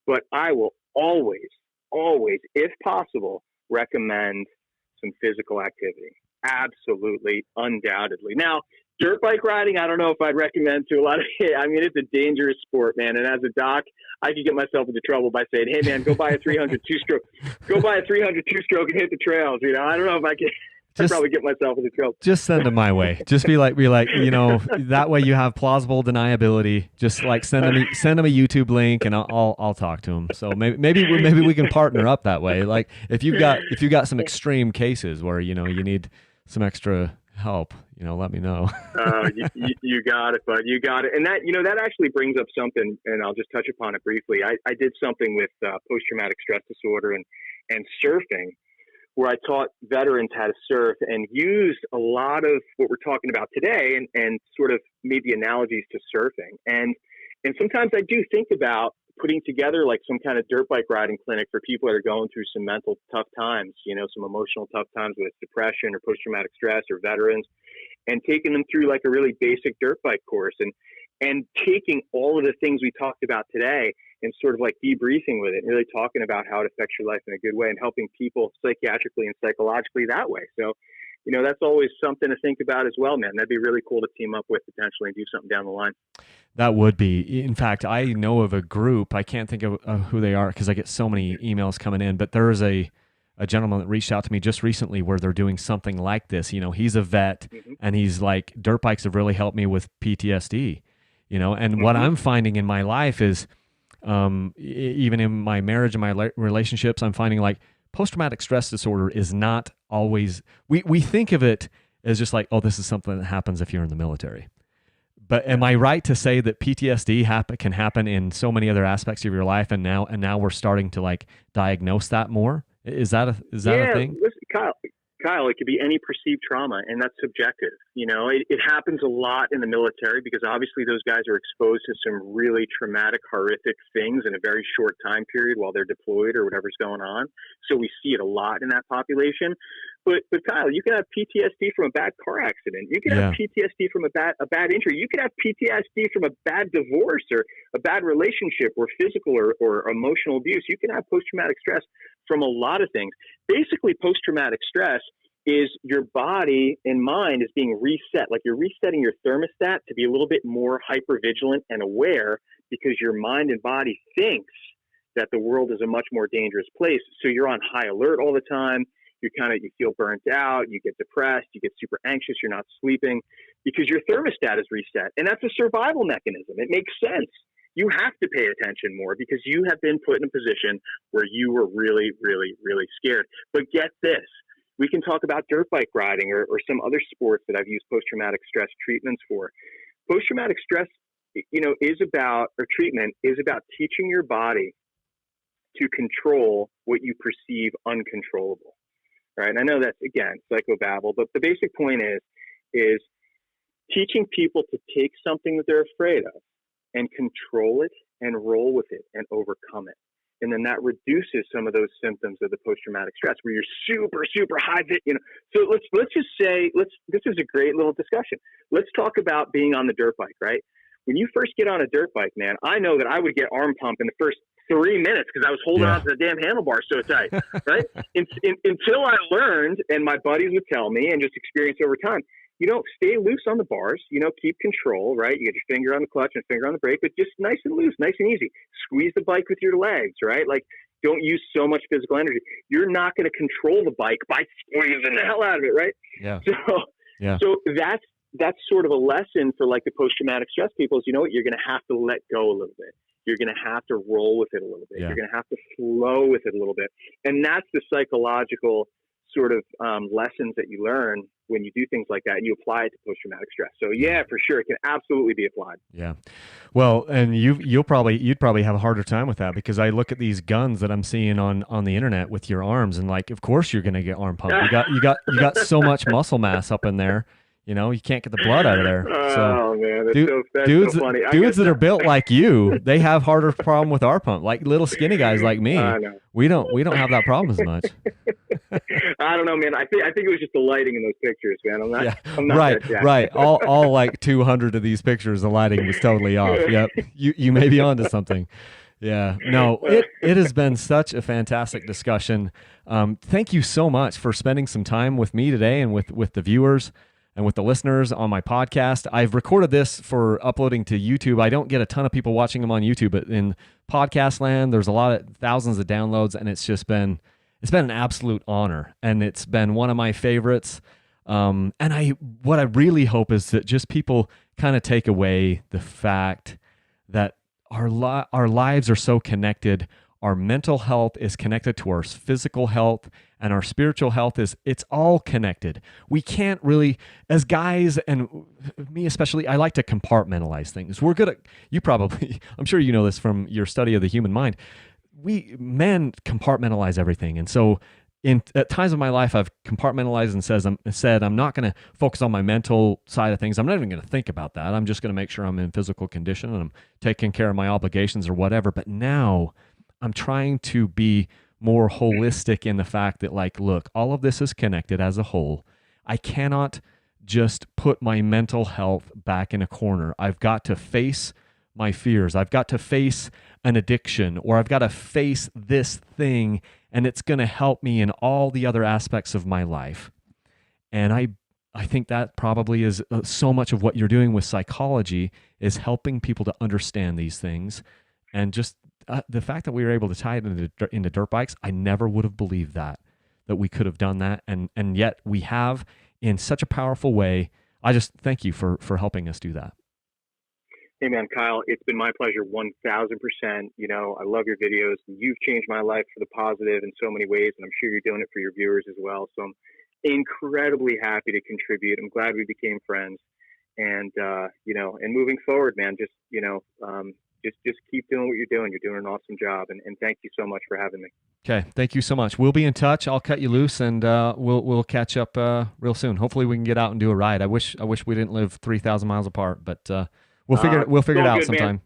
But I will always, if possible, recommend some physical activity. Absolutely, undoubtedly. Now, dirt bike riding, I don't know if I'd recommend to a lot of, I mean, it's a dangerous sport, man. And as a doc, I could get myself into trouble by saying, hey, man, go buy a 300 two-stroke. Go buy a 300 two-stroke and hit the trails. I don't know if I can. I'd probably get myself into trouble. Just send them my way. Just be like, that way you have plausible deniability. Just like send them a YouTube link and I'll talk to them. So maybe we can partner up that way. Like if you've got some extreme cases where you need some extra help, let me know. You got it, bud. You got it. And that that actually brings up something, and I'll just touch upon it briefly. I did something with post-traumatic stress disorder and surfing, where I taught veterans how to surf and used a lot of what we're talking about today and sort of made the analogies to surfing. And sometimes I do think about putting together like some kind of dirt bike riding clinic for people that are going through some mental tough times, some emotional tough times with depression or post-traumatic stress or veterans, and taking them through like a really basic dirt bike course and taking all of the things we talked about today and sort of like debriefing with it and really talking about how it affects your life in a good way and helping people psychiatrically and psychologically that way. So, that's always something to think about as well, man. That'd be really cool to team up with potentially and do something down the line. That would be. In fact, I know of a group. I can't think of who they are because I get so many emails coming in, but there is a gentleman that reached out to me just recently where they're doing something like this. He's a vet and he's like, dirt bikes have really helped me with PTSD, and what I'm finding in my life is, even in my marriage and my relationships, I'm finding like post-traumatic stress disorder is not always, we think of it as just like, oh, this is something that happens if you're in the military. But am I right to say that PTSD can happen in so many other aspects of your life, and now we're starting to like diagnose that more? Is that a thing? Listen, Kyle, it could be any perceived trauma, and that's subjective. You know, it happens a lot in the military because obviously those guys are exposed to some really traumatic, horrific things in a very short time period while they're deployed or whatever's going on. So we see it a lot in that population. But Kyle, you can have PTSD from a bad car accident. You can have PTSD from a bad injury. You can have PTSD from a bad divorce or a bad relationship or physical or emotional abuse. You can have post-traumatic stress from a lot of things. Basically, post-traumatic stress is your body and mind is being reset. Like you're resetting your thermostat to be a little bit more hypervigilant and aware because your mind and body thinks that the world is a much more dangerous place. So you're on high alert all the time. You feel burnt out, you get depressed, you get super anxious, you're not sleeping because your thermostat is reset. And that's a survival mechanism. It makes sense. You have to pay attention more because you have been put in a position where you were really, really, really scared. But get this, we can talk about dirt bike riding or some other sports that I've used post-traumatic stress treatments for. Post-traumatic stress, treatment is about teaching your body to control what you perceive uncontrollable. Right. And I know that's, again, psychobabble, but the basic point is teaching people to take something that they're afraid of and control it and roll with it and overcome it. And then that reduces some of those symptoms of the post-traumatic stress where you're super, super high. So let's just say, this is a great little discussion. Let's talk about being on the dirt bike, right? When you first get on a dirt bike, man, I know that I would get arm pump in the first 3 minutes because I was holding on to the damn handlebars so tight, right? Until I learned, and my buddies would tell me, and just experience over time, stay loose on the bars, keep control, right? You get your finger on the clutch and finger on the brake, but just nice and loose, nice and easy. Squeeze the bike with your legs, right? Like, don't use so much physical energy. You're not going to control the bike by squeezing the hell out of it, right? Yeah. So that's sort of a lesson for like the post-traumatic stress people is, you're going to have to let go a little bit. You're going to have to roll with it a little bit. Yeah. You're going to have to flow with it a little bit. And that's the psychological sort of lessons that you learn when you do things like that and you apply it to post-traumatic stress. So yeah, for sure. It can absolutely be applied. Yeah. Well, and you'd probably have a harder time with that because I look at these guns that I'm seeing on the internet with your arms and like, of course you're going to get arm pump. You got so much muscle mass up in there. You can't get the blood out of there. Oh man, that's so funny. Dudes that are built like you, they have harder problem with our pump. Like little skinny guys like me, we don't have that problem as much. I don't know, man. I think it was just the lighting in those pictures, man. I'm not right, that jacked. right. All like 200 of these pictures, the lighting was totally off. Yep, you may be onto something. Yeah, no, it has been such a fantastic discussion. Thank you so much for spending some time with me today and with the viewers and with the listeners on my podcast. I've recorded this for uploading to YouTube. I don't get a ton of people watching them on YouTube, but in podcast land, there's a lot of thousands of downloads, and it's been an absolute honor, and it's been one of my favorites. And what I really hope is that just people kind of take away the fact that our lives are so connected. Our mental health is connected to our physical health, and our spiritual health it's all connected. We can't really, as guys, and me especially, I like to compartmentalize things. We're good at, I'm sure you know this from your study of the human mind. We men compartmentalize everything. And so at times of my life, I've compartmentalized and said, I'm not going to focus on my mental side of things. I'm not even going to think about that. I'm just going to make sure I'm in physical condition and I'm taking care of my obligations or whatever. But now I'm trying to be more holistic in the fact that, like, look, all of this is connected as a whole. I cannot just put my mental health back in a corner. I've got to face my fears. I've got to face an addiction, or I've got to face this thing, and it's going to help me in all the other aspects of my life. And I think that probably is so much of what you're doing with psychology is helping people to understand these things. And just the fact that we were able to tie it into dirt bikes, I never would have believed that we could have done that. And yet we have in such a powerful way. I just thank you for helping us do that. Hey man, Kyle, it's been my pleasure 1,000%. I love your videos. You've changed my life for the positive in so many ways, and I'm sure you're doing it for your viewers as well. So I'm incredibly happy to contribute. I'm glad we became friends. And, and moving forward, man, just keep doing what you're doing. You're doing an awesome job. And thank you so much for having me. Okay. Thank you so much. We'll be in touch. I'll cut you loose, and we'll catch up real soon. Hopefully we can get out and do a ride. I wish we didn't live 3,000 miles apart, but we'll figure it out sometime. Man.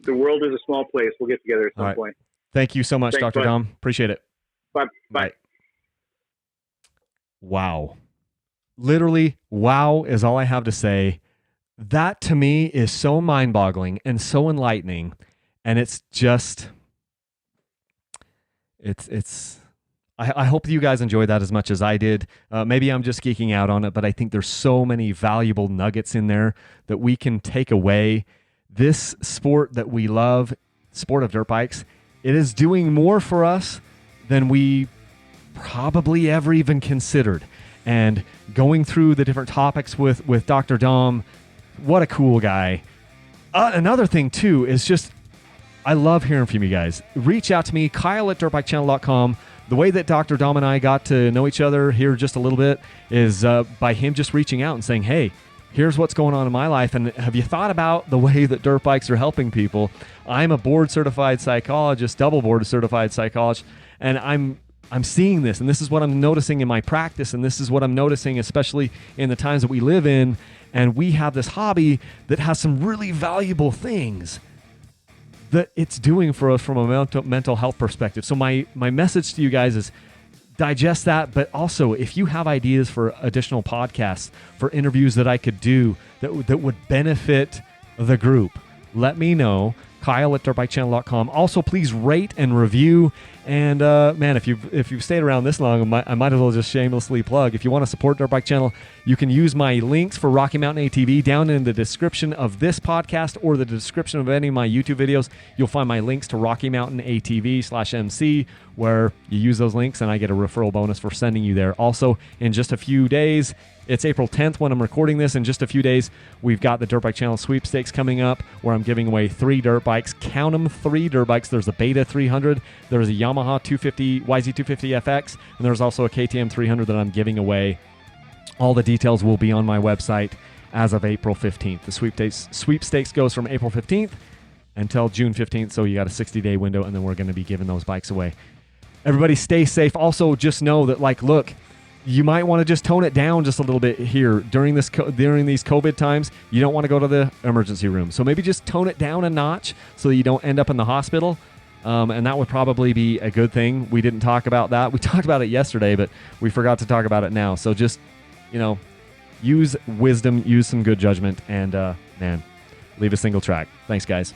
The world is a small place. We'll get together at some point. Thank you so much, Thanks, Dr. Dom. Appreciate it. Bye. Wow. Literally, wow is all I have to say. That to me is so mind-boggling and so enlightening. And it's just, I hope you guys enjoyed that as much as I did. Maybe I'm just geeking out on it, but I think there's so many valuable nuggets in there that we can take away. This sport that we love, sport of dirt bikes, it is doing more for us than we probably ever even considered. And going through the different topics with Dr. Dom, what a cool guy. Another thing too is just, I love hearing from you guys. Reach out to me, Kyle@dirtbikechannel.com. The way that Dr. Dom and I got to know each other here just a little bit is by him just reaching out and saying, hey, here's what's going on in my life. And have you thought about the way that dirt bikes are helping people? I'm a board certified psychologist, double board certified psychologist, and I'm seeing this, and this is what I'm noticing in my practice, and this is what I'm noticing especially in the times that we live in, and we have this hobby that has some really valuable things that it's doing for us from a mental health perspective. So my message to you guys is digest that, but also if you have ideas for additional podcasts, for interviews that I could do that would benefit the group, let me know. Kyle@dirtbikechannel.com. Also, please rate and review. And man, if you've stayed around this long, I might as well just shamelessly plug. If you want to support Dirt Bike Channel, you can use my links for Rocky Mountain ATV down in the description of this podcast or the description of any of my YouTube videos. You'll find my links to Rocky Mountain ATV/MC, where you use those links and I get a referral bonus for sending you there. Also, in just a few days, it's April 10th when I'm recording this. In just a few days, we've got the Dirt Bike Channel sweepstakes coming up where I'm giving away 3 dirt bikes. Count them, 3 dirt bikes. There's a Beta 300, there's a Yamaha YZ250 FX, and there's also a KTM 300 that I'm giving away. All the details will be on my website as of April 15th. The sweepstakes goes from April 15th until June 15th, so you got a 60-day window, and then we're going to be giving those bikes away. Everybody stay safe. Also, just know that, look, you might want to just tone it down just a little bit here during these COVID times. You don't want to go to the emergency room, so maybe just tone it down a notch so that you don't end up in the hospital. And that would probably be a good thing. We didn't talk about that. We talked about it yesterday, but we forgot to talk about it now. So just, use wisdom, use some good judgment, and man, leave a single track. Thanks, guys.